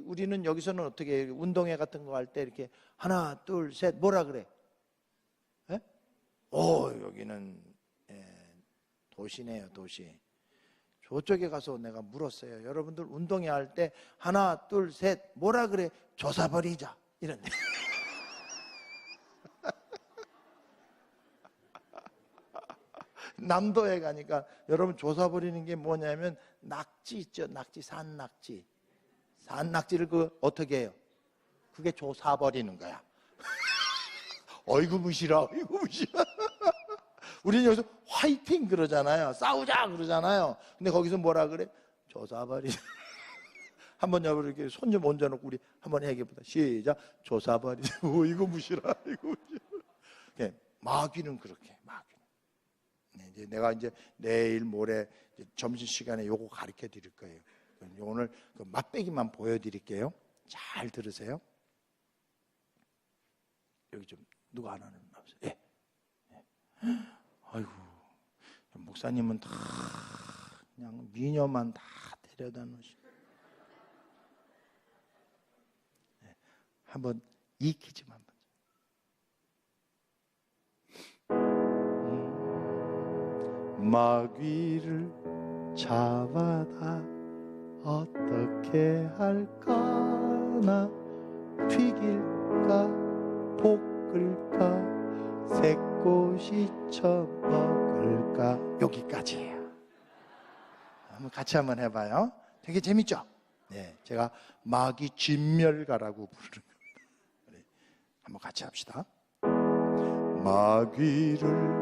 우리는 여기서는 어떻게 해요? 운동회 같은 거 할 때 이렇게 하나, 둘, 셋, 뭐라 그래? 예? 여기는 도시네요, 도시. 저쪽에 가서 내가 물었어요. 여러분들 운동회 할 때 하나, 둘, 셋, 뭐라 그래? 조사버리자. 이런데. 남도에 가니까 여러분 조사버리는 게 뭐냐면 낙지 있죠. 낙지, 산낙지. 산낙지를 어떻게 해요? 그게 조사버리는 거야. 어이구 무시라, 어이구 무시라. 우리는 여기서 화이팅 그러잖아요. 싸우자 그러잖아요. 근데 거기서 뭐라 그래? 조사버리. 한번 여러분 이렇게 손 좀 얹어놓고 우리 한번 얘기해보자. 시작. 조사버리. 어이구 무시라, 어이구 무시라. 마귀는 그렇게, 마귀는. 이제 내가 내일 모레 점심시간에 요거 가르쳐 드릴 거예요. 오늘 그 맛배기만 보여드릴게요. 잘 들으세요. 여기 좀 누가 하나는 나오세요. 예. 아이고, 목사님은 다 그냥 미녀만 다 데려다 놓으시고. 한번 익히지 만 마귀를 잡아다 어떻게 할까나 튀길까 볶을까 새꼬시 쳐먹을까 여기까지예요. 같이 한번 해봐요. 되게 재밌죠? 네, 제가 마귀 진멸가라고 부르는 겁니다. 한번 같이 합시다. 마귀를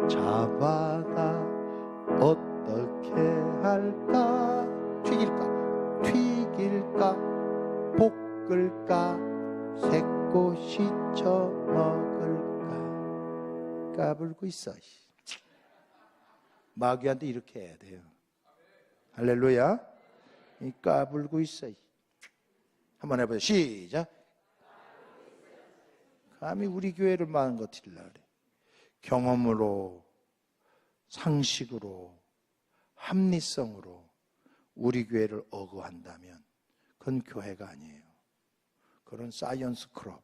잡아다 어떻게 할까? 튀길까 볶을까 새꼬시 쳐먹을까. 까불고 있어. 마귀한테 이렇게 해야 돼요. 할렐루야. 까불고 있어. 한번 해보세요. 시작. 감히 우리 교회를 망가뜨리려 그래. 경험으로, 상식으로, 합리성으로 우리 교회를 억압한다면 그건 교회가 아니에요. 그런 사이언스 클럽,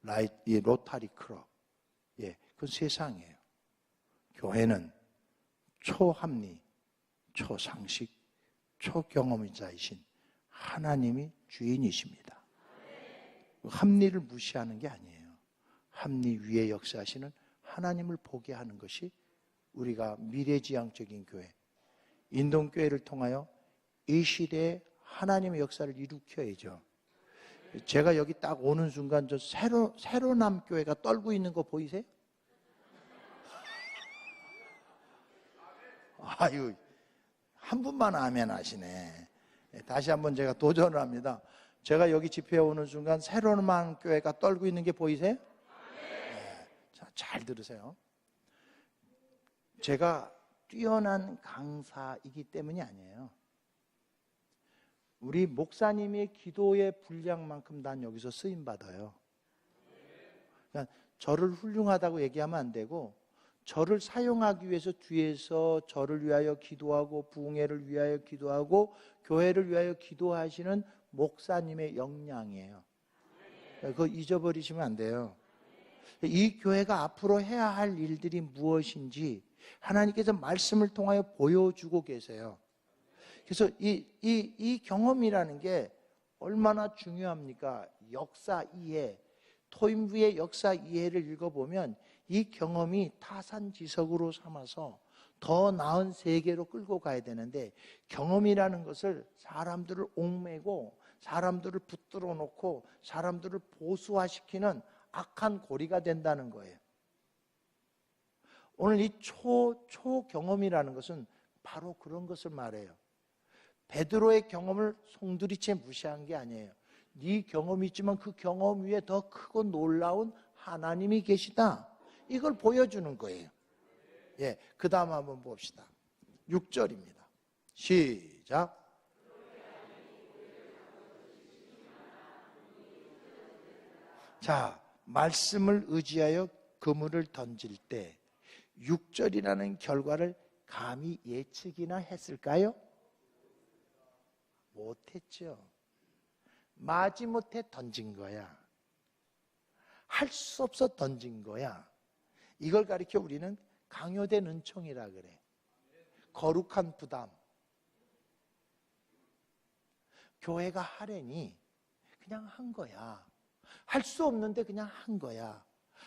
로타리 클럽, 그건 세상이에요. 교회는 초합리, 초상식, 초경험자이신 하나님이 주인이십니다. 합리를 무시하는 게 아니에요. 합리 위에 역사하시는 하나님을 보게 하는 것이 우리가 미래지향적인 교회, 인동교회를 통하여 이 시대에 하나님의 역사를 일으켜야죠. 제가 여기 딱 오는 순간 저 새로남 교회가 떨고 있는 거 보이세요? 아유, 한 분만 아멘 하시네. 다시 한번 제가 도전을 합니다. 제가 여기 집회에 오는 순간 새로남 교회가 떨고 있는 게 보이세요? 네. 자, 잘 들으세요. 제가 뛰어난 강사이기 때문이 아니에요. 우리 목사님의 기도의 분량만큼 난 여기서 쓰임받아요. 그러니까 저를 훌륭하다고 얘기하면 안 되고 저를 사용하기 위해서 뒤에서 저를 위하여 기도하고 부흥회를 위하여 기도하고 교회를 위하여 기도하시는 목사님의 역량이에요. 그거 잊어버리시면 안 돼요. 이 교회가 앞으로 해야 할 일들이 무엇인지 하나님께서 말씀을 통하여 보여주고 계세요. 그래서 이 경험이라는 게 얼마나 중요합니까? 역사 이해, 토인부의 역사 이해를 읽어보면 이 경험이 타산지석으로 삼아서 더 나은 세계로 끌고 가야 되는데 경험이라는 것을 사람들을 옥매고 사람들을 붙들어 놓고 사람들을 보수화시키는 악한 고리가 된다는 거예요. 오늘 이 초경험이라는 것은 바로 그런 것을 말해요. 베드로의 경험을 송두리째 무시한 게 아니에요. 네 경험이 있지만 그 경험 위에 더 크고 놀라운 하나님이 계시다. 이걸 보여주는 거예요. 예, 그 다음 한번 봅시다. 6절입니다. 시작. 자, 말씀을 의지하여 그물을 던질 때 6절이라는 결과를 감히 예측이나 했을까요? 못했죠. 마지못해 던진 거야. 할 수 없어 던진 거야. 이걸 가리켜 우리는 강요된 은총이라 그래. 거룩한 부담. 교회가 하려니 그냥 한 거야. 할 수 없는데 그냥 한 거야.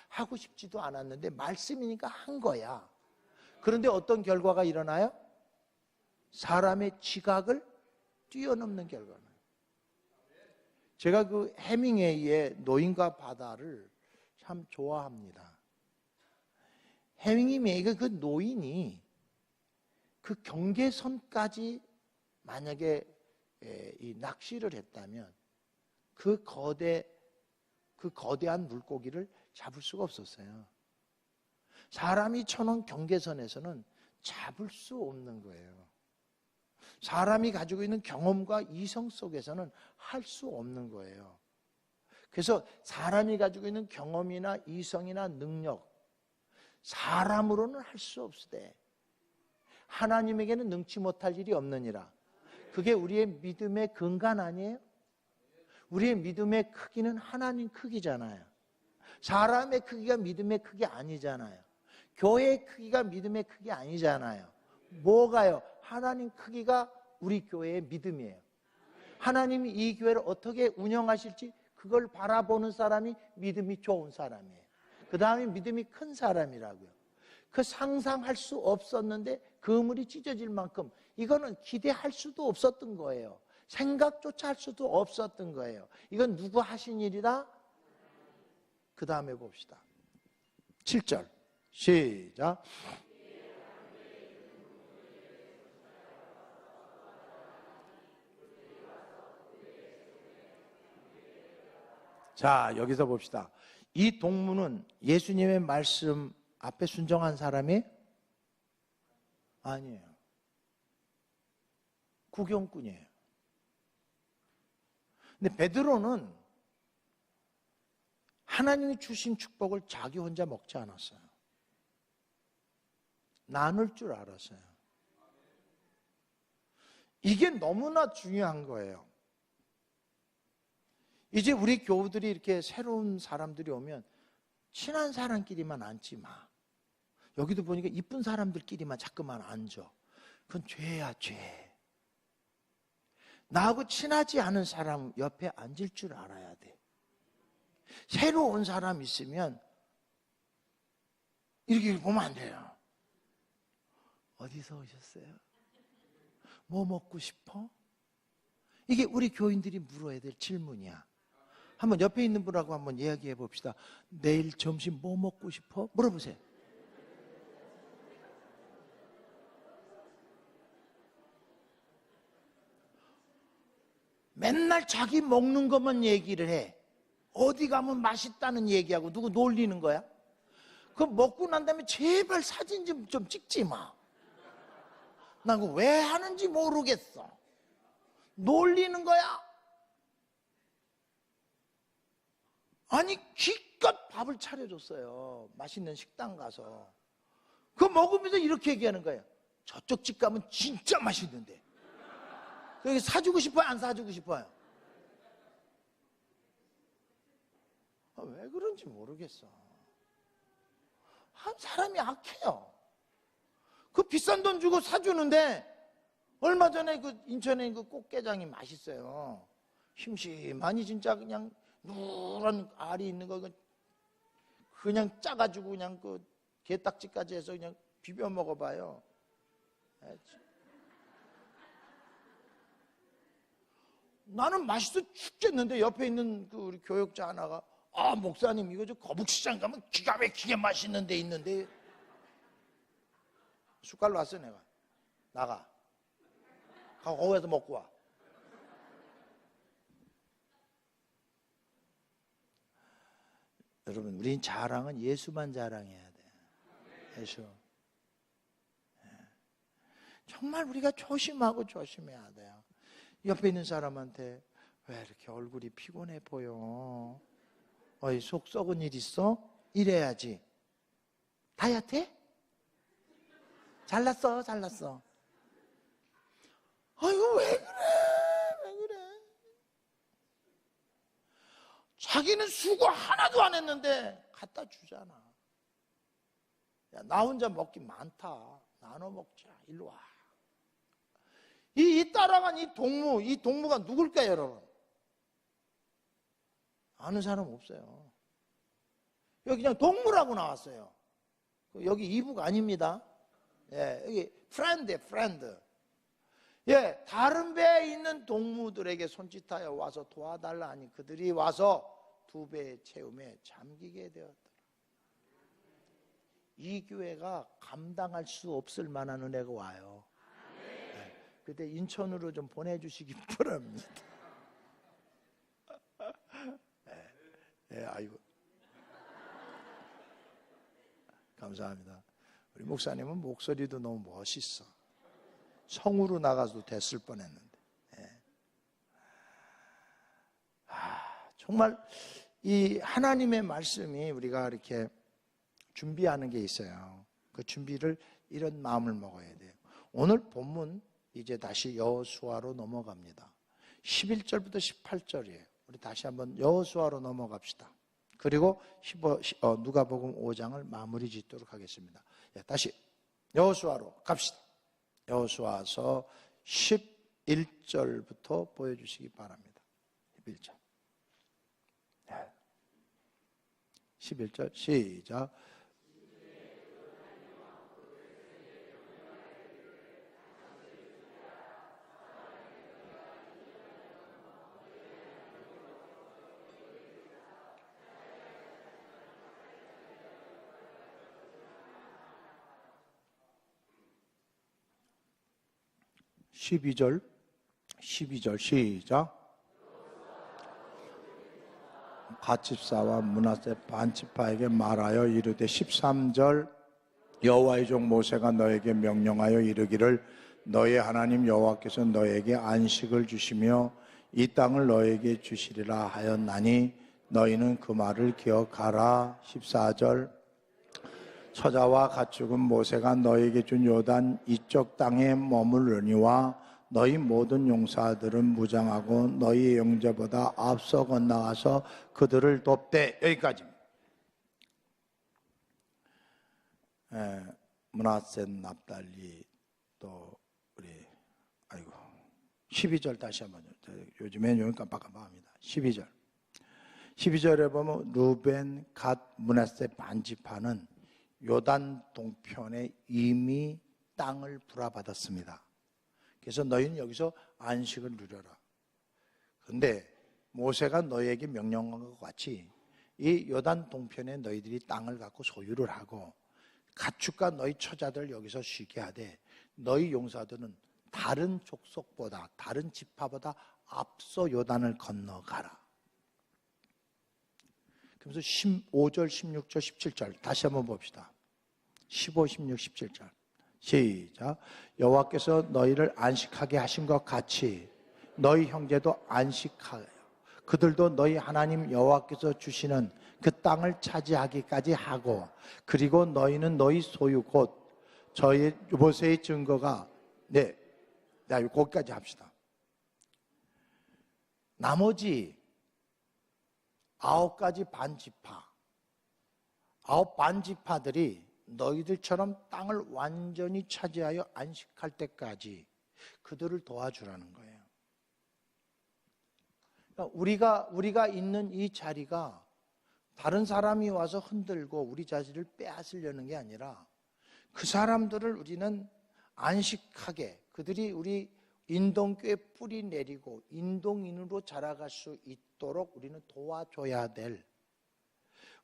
하고 싶지도 않았는데 말씀이니까 한 거야. 그런데 어떤 결과가 일어나요? 사람의 지각을 뛰어넘는 결과는. 제가 그 해밍웨이의 노인과 바다를 참 좋아합니다. 해밍웨이가 그 노인이 그 경계선까지 만약에 이 낚시를 했다면 그 거대한 물고기를 잡을 수가 없었어요. 사람이 쳐놓은 경계선에서는 잡을 수 없는 거예요. 사람이 가지고 있는 경험과 이성 속에서는 할 수 없는 거예요. 그래서 사람이 가지고 있는 경험이나 이성이나 능력, 사람으로는 할 수 없으되 하나님에게는 능치 못할 일이 없느니라. 그게 우리의 믿음의 근간 아니에요? 우리의 믿음의 크기는 하나님 크기잖아요. 사람의 크기가 믿음의 크기 아니잖아요. 교회의 크기가 믿음의 크기 아니잖아요. 뭐가요? 하나님 크기가 우리 교회의 믿음이에요. 하나님이 이 교회를 어떻게 운영하실지 그걸 바라보는 사람이 믿음이 좋은 사람이에요. 그 다음에 믿음이 큰 사람이라고요. 그 상상할 수 없었는데 그물이 찢어질 만큼 이거는 기대할 수도 없었던 거예요. 생각조차 할 수도 없었던 거예요. 이건 누구 하신 일이다? 그 다음에 봅시다. 7절 시작. 자, 여기서 봅시다. 이 동무는 예수님의 말씀 앞에 순종한 사람이 아니에요. 구경꾼이에요. 근데 베드로는 하나님이 주신 축복을 자기 혼자 먹지 않았어요. 나눌 줄 알았어요. 이게 너무나 중요한 거예요. 이제 우리 교우들이 이렇게 새로운 사람들이 오면 친한 사람끼리만 앉지 마. 여기도 보니까 이쁜 사람들끼리만 자꾸만 앉아. 그건 죄야, 죄. 나하고 친하지 않은 사람 옆에 앉을 줄 알아야 돼. 새로 온 사람 있으면 이렇게 보면 안 돼요. 어디서 오셨어요? 뭐 먹고 싶어? 이게 우리 교인들이 물어야 될 질문이야. 한번 옆에 있는 분하고 한번 이야기해 봅시다. 내일 점심 뭐 먹고 싶어? 물어보세요. 맨날 자기 먹는 것만 얘기를 해. 어디 가면 맛있다는 얘기하고 누구 놀리는 거야? 그거 먹고 난 다음에 제발 사진 좀 찍지 마. 나 그거 왜 하는지 모르겠어. 놀리는 거야? 아니 기껏 밥을 차려줬어요. 맛있는 식당 가서. 그거 먹으면서 이렇게 얘기하는 거예요. 저쪽 집 가면 진짜 맛있는데. 여기 사주고 싶어요? 안 사주고 싶어요? 왜 그런지 모르겠어. 한 사람이 악해요. 그 비싼 돈 주고 사주는데 얼마 전에 그 인천에 그 꽃게장이 맛있어요. 심심하니 진짜 그냥 누런 알이 있는 거 그냥 짜가지고 그냥 그 게딱지까지 해서 그냥 비벼 먹어봐요. 나는 맛있어 죽겠는데 옆에 있는 그 우리 교역자 하나가 목사님 이거 저 거북시장 가면 기가 막히게 맛있는 데 있는데 숟갈로 왔어. 내가 나가 가고 거기서 먹고 와. 여러분, 우린 자랑은 예수만 자랑해야 돼. 예수. 정말 우리가 조심하고 조심해야 돼요. 옆에 있는 사람한테 왜 이렇게 얼굴이 피곤해 보여? 어이, 속 썩은 일 있어? 이래야지. 다이어트 해? 잘났어, 잘났어. 아이고, 왜 그래? 왜 그래? 자기는 수고 하나도 안 했는데 갖다 주잖아. 야, 나 혼자 먹기 많다. 나눠 먹자. 일로 와. 이 따라간 이 동무가 누굴까요, 여러분? 아는 사람 없어요. 여기 그냥 동무라고 나왔어요. 여기 이북 아닙니다. 예, 여기 프렌드. 예, 다른 배에 있는 동무들에게 손짓하여 와서 도와달라 하니 그들이 와서 2배의 채움에 잠기게 되었더라. 이 교회가 감당할 수 없을 만한 은혜가 와요. 그때 인천으로 좀 보내주시기 바랍니다. 아이고. 감사합니다. 우리 목사님은 목소리도 너무 멋있어. 성우로 나가도 됐을 뻔했는데. 정말 이 하나님의 말씀이 우리가 이렇게 준비하는 게 있어요. 그 준비를 이런 마음을 먹어야 돼요. 오늘 본문 이제 다시 여호수아로 넘어갑니다. 11절부터 18절이에요. 우리 다시 한번 여호수아로 넘어갑시다. 그리고 누가복음 5장을 마무리 짓도록 하겠습니다. 다시 여호수아로 갑시다. 여호수아서 11절부터 보여주시기 바랍니다. 11절. 11절 시작. (12절) 시작. 갓집사와 므낫세 반지파에게 말하여 이르되 13절 여호와의 종 모세가 너에게 명령하여 이르기를 너의 하나님 여호와께서 너에게 안식을 주시며 이 땅을 너에게 주시리라 하였나니 너희는 그 말을 기억하라. 14절 처자와 가축은 모세가 너에게 준 요단 이쪽 땅에 머무르니와 너희 모든 용사들은 무장하고 너희 형제보다 앞서 건너가서 그들을 돕되. 여기까지입니다. 므낫세 납달리 또 우리 12절 다시 한번. 요즘엔 여기 깜빡깜빡합니다. 12절에 보면 루벤 갓 므낫세 반지파는 요단 동편에 이미 땅을 불화받았습니다. 그래서 너희는 여기서 안식을 누려라. 그런데 모세가 너희에게 명령한 것 같이 이 요단 동편에 너희들이 땅을 갖고 소유를 하고 가축과 너희 처자들 여기서 쉬게 하되 너희 용사들은 다른 족속보다 다른 지파보다 앞서 요단을 건너가라. 그래서 15절, 16절, 17절 다시 한번 봅시다. 15, 16, 17절 시작. 여호와께서 너희를 안식하게 하신 것 같이 너희 형제도 안식하여 그들도 너희 하나님 여호와께서 주시는 그 땅을 차지하기까지 하고 그리고 너희는 너희 소유 곧 저희 모세의 증거가 거기까지 합시다. 나머지 9가지 반지파 9 반지파들이 너희들처럼 땅을 완전히 차지하여 안식할 때까지 그들을 도와주라는 거예요. 그러니까 우리가 있는 이 자리가 다른 사람이 와서 흔들고 우리 자리를 빼앗으려는 게 아니라 그 사람들을 우리는 안식하게 그들이 우리 인동교회 뿌리 내리고 인동인으로 자라갈 수 있도록 우리는 도와줘야 될,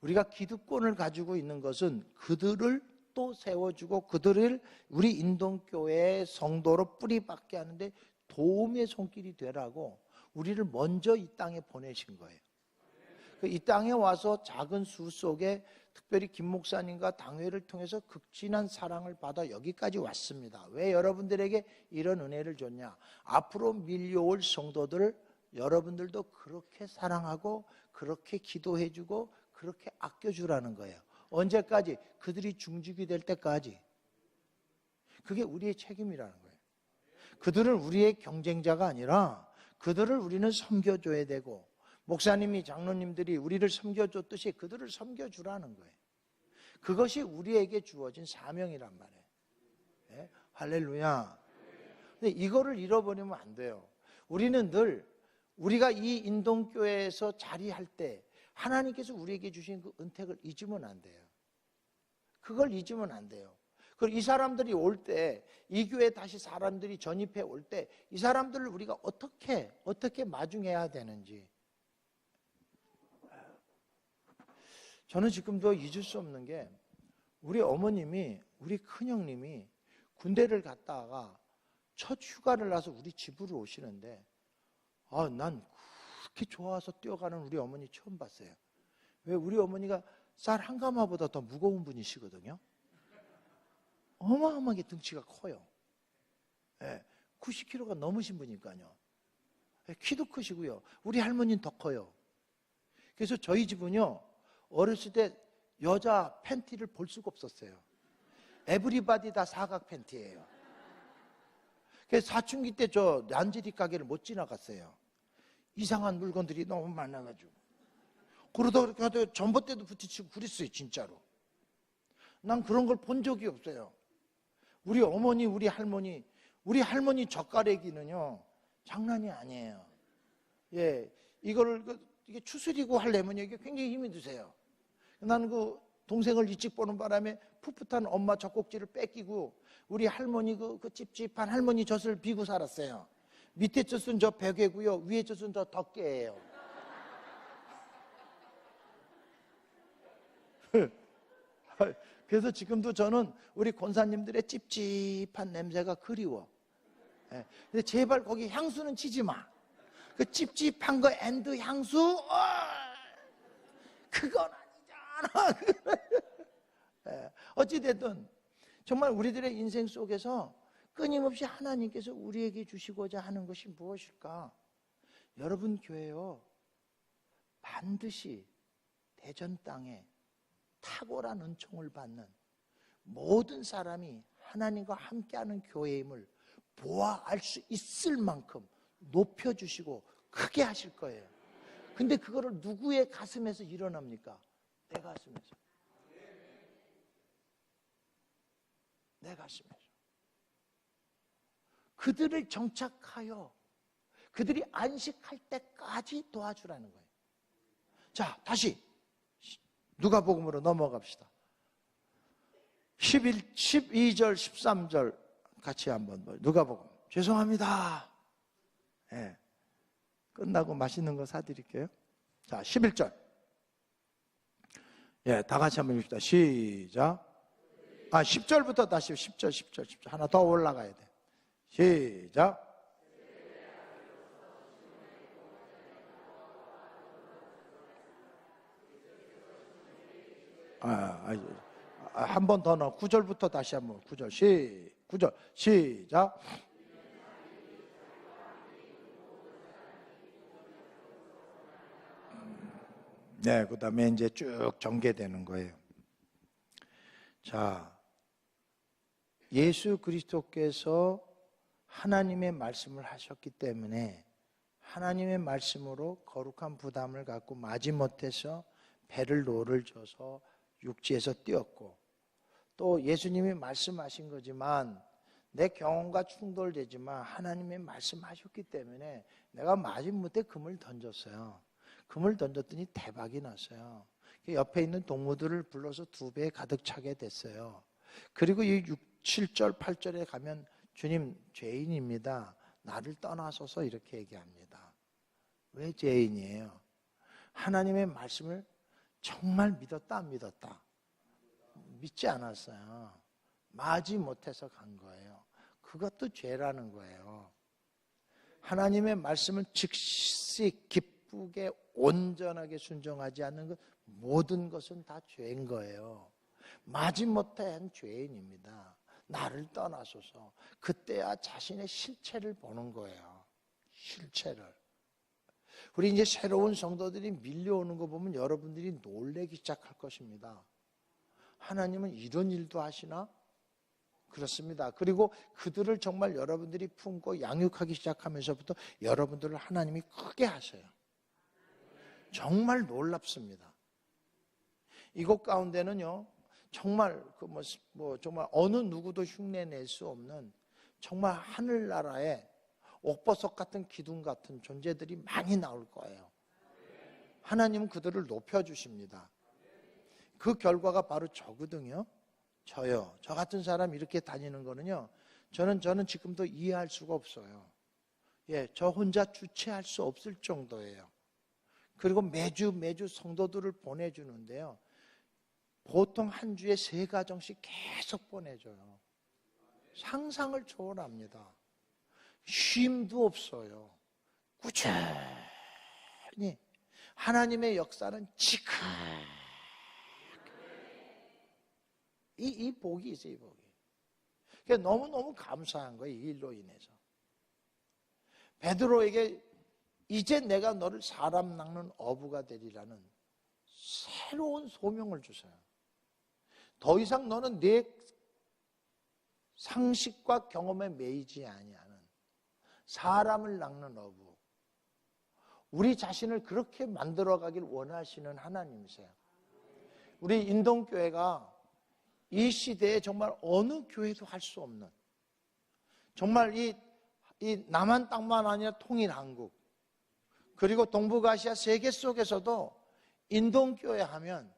우리가 기득권을 가지고 있는 것은 그들을 또 세워주고 그들을 우리 인동교회의 성도로 뿌리박게 하는데 도움의 손길이 되라고 우리를 먼저 이 땅에 보내신 거예요. 이 땅에 와서 작은 수 속에 특별히 김 목사님과 당회를 통해서 극진한 사랑을 받아 여기까지 왔습니다. 왜 여러분들에게 이런 은혜를 줬냐? 앞으로 밀려올 성도들을 여러분들도 그렇게 사랑하고 그렇게 기도해주고 그렇게 아껴주라는 거예요. 언제까지? 그들이 중직이 될 때까지. 그게 우리의 책임이라는 거예요. 그들은 우리의 경쟁자가 아니라 그들을 우리는 섬겨줘야 되고, 목사님이 장로님들이 우리를 섬겨줬듯이 그들을 섬겨주라는 거예요. 그것이 우리에게 주어진 사명이란 말이에요. 네? 할렐루야. 근데 이거를 잃어버리면 안 돼요. 우리는 늘 우리가 이 인동교회에서 자리할 때 하나님께서 우리에게 주신 그 은택을 잊으면 안 돼요. 그걸 잊으면 안 돼요. 그리고 이 사람들이 올 때, 이 교회에 다시 사람들이 전입해 올 때 이 사람들을 우리가 어떻게 마중해야 되는지, 저는 지금도 잊을 수 없는 게, 우리 어머님이, 우리 큰형님이 군대를 갔다가 첫 휴가를 나서 우리 집으로 오시는데, 난 그렇게 좋아서 뛰어가는 우리 어머니 처음 봤어요. 왜? 우리 어머니가 쌀 한 가마보다 더 무거운 분이시거든요. 어마어마하게 등치가 커요. 90kg가 넘으신 분이니까요. 키도 크시고요. 우리 할머니는 더 커요. 그래서 저희 집은요, 어렸을 때 여자 팬티를 볼 수가 없었어요. 에브리바디 다 사각 팬티예요. 그래서 사춘기 때 저 란제리 가게를 못 지나갔어요. 이상한 물건들이 너무 많아가지고. 그러다가 전봇대도 부딪히고 그랬어요, 진짜로. 난 그런 걸 본 적이 없어요. 우리 어머니, 우리 할머니 젓가락이는요, 장난이 아니에요. 이게 추스리고 하려면 이게 굉장히 힘이 드세요. 나는 그 동생을 일찍 보는 바람에 풋풋한 엄마 젖꼭지를 뺏기고 우리 할머니 그 찝찝한 할머니 젖을 비고 살았어요. 밑에 젖은 저 벽에고요, 위에 젖은 저 덮개예요. 그래서 지금도 저는 우리 권사님들의 찝찝한 냄새가 그리워. 근데 제발 거기 향수는 치지 마. 그 찝찝한 거 앤드 향수, 그건 아니잖아. 어찌됐든 정말 우리들의 인생 속에서 끊임없이 하나님께서 우리에게 주시고자 하는 것이 무엇일까? 여러분 교회요, 반드시 대전 땅에 탁월한 은총을 받는 모든 사람이 하나님과 함께하는 교회임을 보아 알 수 있을 만큼 높여주시고 크게 하실 거예요. 근데 그거를 누구의 가슴에서 일어납니까? 내 가슴에서. 내 가슴에서. 그들을 정착하여 그들이 안식할 때까지 도와주라는 거예요. 자, 다시 누가복음으로 넘어갑시다. 12절, 13절 같이 한번 누가복음. 죄송합니다. 끝나고 맛있는 거 사드릴게요. 자, 11절. 다 같이 한번 읽읍시다. 시작. 10절부터 다시 10절. 하나 더 올라가야 돼. 시작. 한 번 더 넣어. 9절부터 다시 한번. 9절 시작. 그 다음에 이제 쭉 전개되는 거예요. 자, 예수 그리스도께서 하나님의 말씀을 하셨기 때문에 하나님의 말씀으로 거룩한 부담을 갖고 마지못해서 배를 노를 져서 육지에서 뛰었고, 또 예수님이 말씀하신 거지만 내 경험과 충돌되지만 하나님의 말씀하셨기 때문에 내가 마지못해 금을 던졌어요. 금을 던졌더니 대박이 났어요. 옆에 있는 동무들을 불러서 2배 가득 차게 됐어요. 그리고 이 6, 7절, 8절에 가면 주님 죄인입니다. 나를 떠나소서 이렇게 얘기합니다. 왜 죄인이에요? 하나님의 말씀을 정말 믿었다 안 믿었다? 믿지 않았어요. 마지 못해서 간 거예요. 그것도 죄라는 거예요. 하나님의 말씀을 즉시 기쁘게 온전하게 순종하지 않는 것, 모든 것은 다 죄인 거예요. 마지못한 죄인입니다. 나를 떠나소서. 그때야 자신의 실체를 보는 거예요. 실체를. 우리 이제 새로운 성도들이 밀려오는 거 보면 여러분들이 놀라기 시작할 것입니다. 하나님은 이런 일도 하시나? 그렇습니다. 그리고 그들을 정말 여러분들이 품고 양육하기 시작하면서부터 여러분들을 하나님이 크게 하셔요. 정말 놀랍습니다. 이곳 가운데는요, 정말 정말 어느 누구도 흉내낼 수 없는 정말 하늘나라의 옥버섯 같은 기둥 같은 존재들이 많이 나올 거예요. 하나님은 그들을 높여주십니다. 그 결과가 바로 저거든요. 저요. 저 같은 사람 이렇게 다니는 거는요, 저는 지금도 이해할 수가 없어요. 예, 저 혼자 주체할 수 없을 정도예요. 그리고 매주 성도들을 보내주는데요, 보통 한 주에 3가정씩 계속 보내줘요. 상상을 초월합니다. 쉼도 없어요. 꾸준히 하나님의 역사는 지금 이 복이 있어요. 이 복이. 그러니까 너무너무 감사한 거예요. 이 일로 인해서. 베드로에게 이제 내가 너를 사람 낚는 어부가 되리라는 새로운 소명을 주세요. 더 이상 너는 내 상식과 경험에 매이지 아니하는 사람을 낚는 어부. 우리 자신을 그렇게 만들어가길 원하시는 하나님이세요. 우리 인동교회가 이 시대에 정말 어느 교회도 할 수 없는, 정말 이 남한 땅만 아니라 통일 한국, 그리고 동북아시아 세계 속에서도 인동교회 하면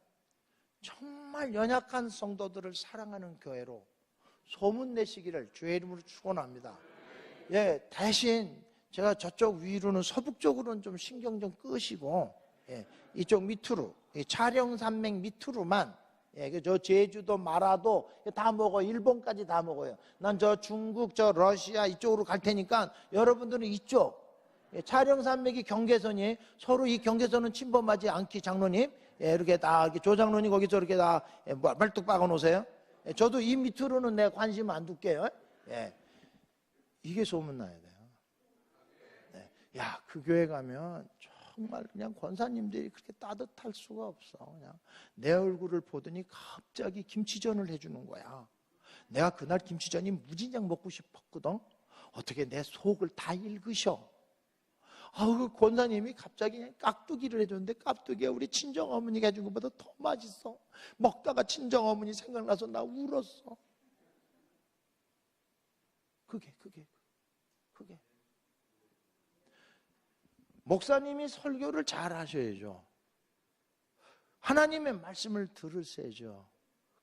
정말 연약한 성도들을 사랑하는 교회로 소문내시기를 주의 이름으로 축원합니다. 예, 대신 제가 저쪽 위로는 서북쪽으로는 좀 신경 좀 끄시고, 예, 이쪽 밑으로, 촬영산맥 밑으로만, 예, 저 제주도, 마라도 다 먹어요. 일본까지 다 먹어요. 난 저 중국, 저 러시아 이쪽으로 갈 테니까 여러분들은 이쪽, 예, 촬영산맥이 경계선이 서로 이 경계선은 침범하지 않기, 장로님. 예, 이렇게 다, 이렇게 조장로님 거기서 이렇게 다, 예, 말뚝 박아 놓으세요. 예, 저도 이 밑으로는 내 관심 안 둘게요. 예. 이게 소문나야 돼요. 네. 야, 그 교회 가면 정말 그냥 권사님들이 그렇게 따뜻할 수가 없어. 그냥 내 얼굴을 보더니 갑자기 김치전을 해주는 거야. 내가 그날 김치전이 무진장 먹고 싶었거든. 어떻게 내 속을 다 읽으셔. 그 권사님이 갑자기 그냥 깍두기를 해줬는데 깍두기가 우리 친정어머니가 해준 것보다 더 맛있어. 먹다가 친정어머니 생각나서 나 울었어. 그게 목사님이 설교를 잘 하셔야죠. 하나님의 말씀을 들으셔야죠.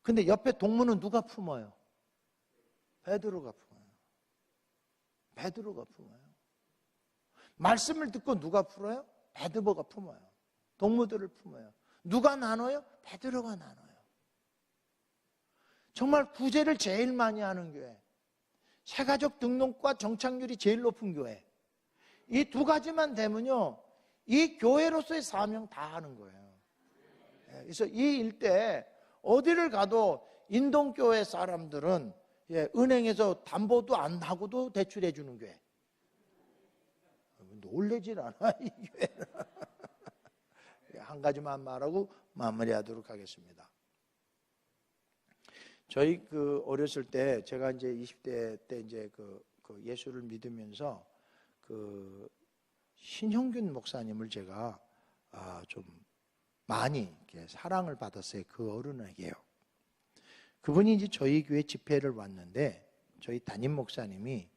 근데 옆에 동무는 누가 품어요? 베드로가 품어요. 베드로가 품어요. 말씀을 듣고 누가 풀어요? 베드로가 품어요. 동무들을 품어요. 누가 나눠요? 베드로가 나눠요. 정말 구제를 제일 많이 하는 교회, 새가족 등록과 정착률이 제일 높은 교회, 이 2가지만 되면요, 이 교회로서의 사명 다 하는 거예요. 그래서 이 일대 어디를 가도 인동교회 사람들은, 예, 은행에서 담보도 안 하고도 대출해 주는 교회. 놀래질 않아, 이 교회는. 한 가지만 말하고 마무리하도록 하겠습니다. 저희 어렸을 때, 제가 이제 20대 때 이제 그 예수를 믿으면서 신형균 목사님을 제가 좀 많이 이렇게 사랑을 받았어요. 그 어른에게요. 그분이 이제 저희 교회 집회를 왔는데, 저희 담임 목사님이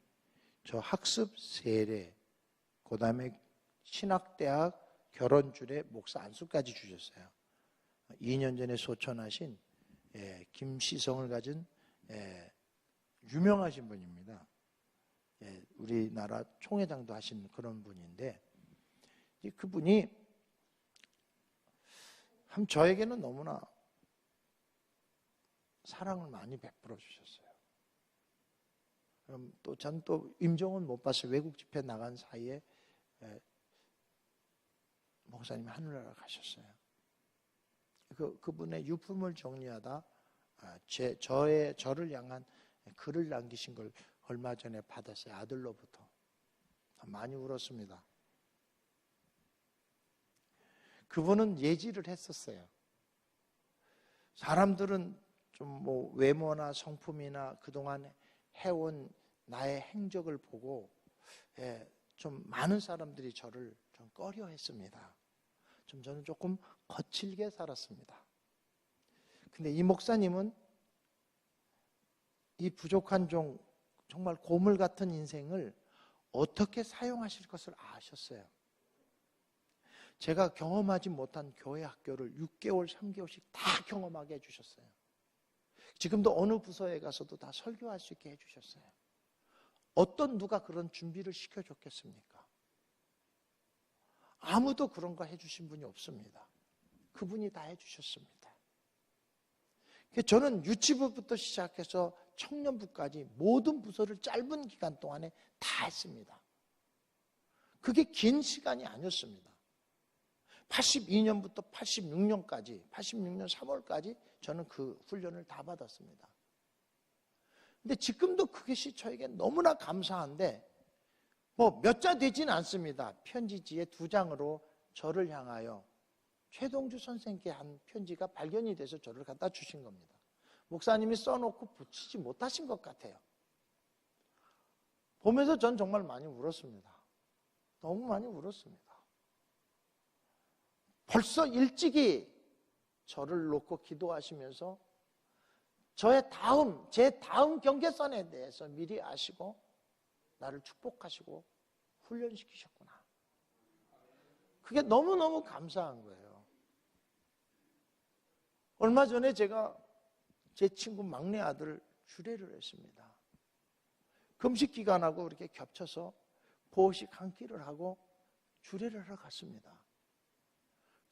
저 학습 세례, 그 다음에 신학대학 결혼줄에 목사 안수까지 주셨어요. 2년 전에 소천하신, 예, 김시성을 가진, 예, 유명하신 분입니다. 예, 우리나라 총회장도 하신 그런 분인데, 그분이 저에게는 너무나 사랑을 많이 베풀어 주셨어요. 그럼 또 전 또 임종은 못 봤어요. 외국 집회 나간 사이에 목사님이 하늘나라 가셨어요. 그분의 유품을 정리하다 저를 향한 글을 남기신 걸 얼마 전에 받았어요. 아들로부터. 많이 울었습니다. 그분은 예지를 했었어요. 사람들은 좀 뭐 외모나 성품이나 그동안 해온 나의 행적을 보고 좀 많은 사람들이 저를 좀 꺼려했습니다. 저는 조금 거칠게 살았습니다. 근데 이 목사님은 이 부족한 정말 고물 같은 인생을 어떻게 사용하실 것을 아셨어요. 제가 경험하지 못한 교회 학교를 6개월, 3개월씩 다 경험하게 해주셨어요. 지금도 어느 부서에 가서도 다 설교할 수 있게 해주셨어요. 어떤 누가 그런 준비를 시켜줬겠습니까? 아무도 그런 거 해주신 분이 없습니다. 그분이 다 해주셨습니다. 저는 유치부부터 시작해서 청년부까지 모든 부서를 짧은 기간 동안에 다 했습니다. 그게 긴 시간이 아니었습니다. 82년부터 86년까지, 86년 3월까지 저는 그 훈련을 다 받았습니다. 근데 지금도 그것이 저에게 너무나 감사한데 뭐 몇 자 되지는 않습니다. 편지지에 2장으로 저를 향하여 최동주 선생님께 한 편지가 발견이 돼서 저를 갖다 주신 겁니다. 목사님이 써놓고 붙이지 못하신 것 같아요. 보면서 전 정말 많이 울었습니다. 너무 많이 울었습니다. 벌써 일찍이 저를 놓고 기도하시면서 제 다음 경계선에 대해서 미리 아시고 나를 축복하시고 훈련시키셨구나. 그게 너무너무 감사한 거예요. 얼마 전에 제가 제 친구 막내 아들 주례를 했습니다. 금식 기간하고 이렇게 겹쳐서 보호식 한 끼를 하고 주례를 하러 갔습니다.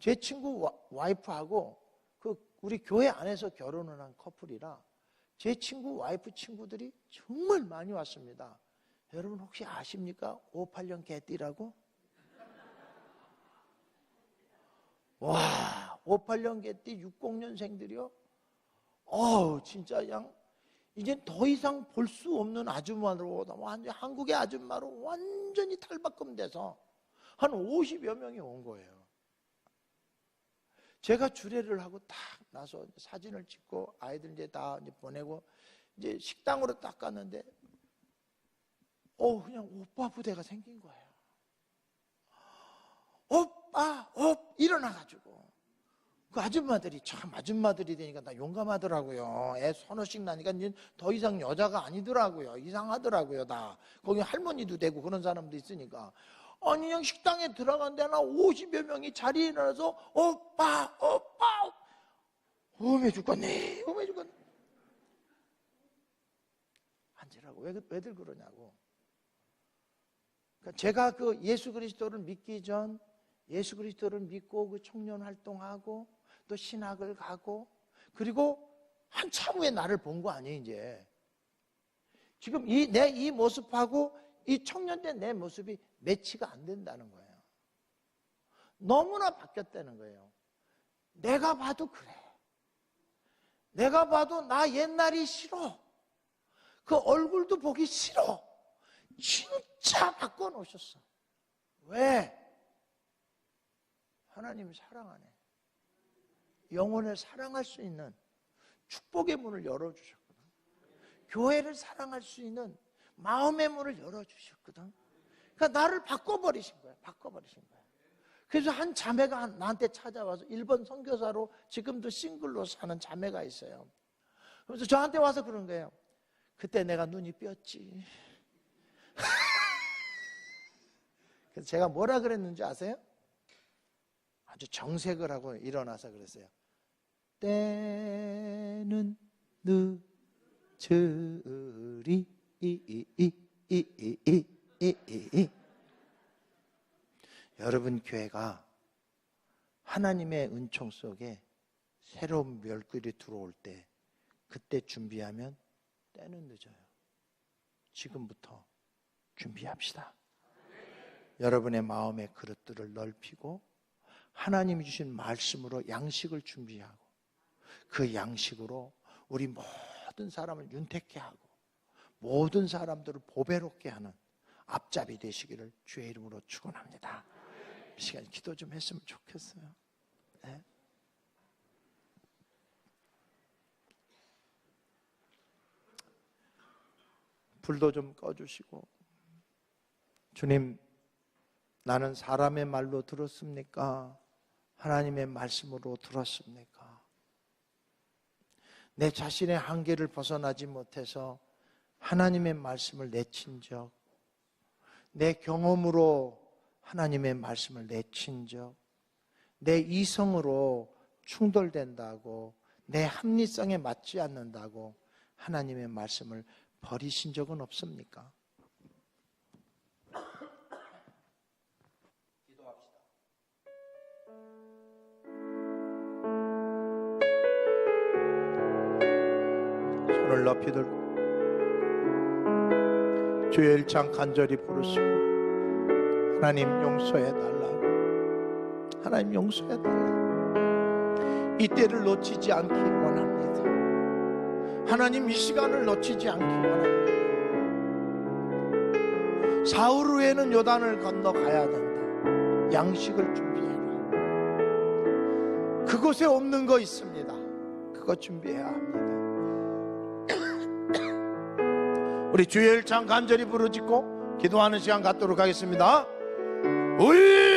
제 친구 와이프하고 우리 교회 안에서 결혼을 한 커플이라 제 친구 와이프 친구들이 정말 많이 왔습니다. 여러분 혹시 아십니까? 58년 개띠라고? 와, 58년 개띠 60년생들이요? 진짜 이제 더 이상 볼 수 없는 아줌마로, 완전 한국의 아줌마로 완전히 탈바꿈돼서 한 50여 명이 온 거예요. 제가 주례를 하고 딱 나서 사진을 찍고 아이들 이제 다 보내고 이제 식당으로 딱 갔는데 그냥 오빠 부대가 생긴 거예요. 오빠 일어나가지고 그 아줌마들이 참 아줌마들이 되니까 다 용감하더라고요. 애 서너씩 나니까 이제 더 이상 여자가 아니더라고요. 이상하더라고요. 다 거기 할머니도 되고 그런 사람도 있으니까 아니 그냥 식당에 들어간데 나 50여 명이 자리에 일어나서 오빠 음해 죽겠네. 앉으라고. 왜들 그러냐고. 그러니까 제가 그 예수 그리스도를 믿기 전 예수 그리스도를 믿고 그 청년 활동하고 또 신학을 가고 그리고 한참 후에 나를 본 거 아니에요. 이제 지금 내 이 모습하고 이 청년 때 내 모습이 매치가 안 된다는 거예요. 너무나 바뀌었다는 거예요. 내가 봐도 그래. 내가 봐도 나 옛날이 싫어. 그 얼굴도 보기 싫어. 진짜 바꿔놓으셨어. 왜? 하나님이 사랑하네. 영혼을 사랑할 수 있는 축복의 문을 열어주셨거든. 교회를 사랑할 수 있는 마음의 문을 열어주셨거든. 그러니까 나를 바꿔버리신 거야. 그래서 한 자매가 나한테 찾아와서 일본 선교사로 지금도 싱글로 사는 자매가 있어요. 그래서 저한테 와서 그런 거예요. 그때 내가 눈이 삐었지. 그래서 제가 뭐라 그랬는지 아세요? 아주 정색을 하고 일어나서 그랬어요. 때는 늦으리 여러분 교회가 하나님의 은총 속에 새로운 멸꿀이 들어올 때 그때 준비하면 때는 늦어요. 지금부터 준비합시다. 여러분의 마음의 그릇들을 넓히고 하나님이 주신 말씀으로 양식을 준비하고 그 양식으로 우리 모든 사람을 윤택케 하고 모든 사람들을 보배롭게 하는 앞잡이 되시기를 주의 이름으로 축원합니다. 이 시간 기도 좀 했으면 좋겠어요. 네? 불도 좀 꺼주시고, 주님, 나는 사람의 말로 들었습니까? 하나님의 말씀으로 들었습니까? 내 자신의 한계를 벗어나지 못해서 하나님의 말씀을 내친 적, 내 경험으로 하나님의 말씀을 내친 적, 내 이성으로 충돌된다고, 내 합리성에 맞지 않는다고 하나님의 말씀을 버리신 적은 없습니까? 기도합시다. 손을 높이 들고 주의 일창 간절히 부르시고, 하나님 용서해달라고, 하나님 용서해달라고, 이 때를 놓치지 않기 원합니다. 하나님 이 시간을 놓치지 않기 원합니다. 사흘 후에는 요단을 건너가야 된다. 양식을 준비해라. 그곳에 없는 거 있습니다. 그거 준비해야 합니다. 우리 주의 일창 간절히 부르짖고 기도하는 시간 갖도록 하겠습니다. 우리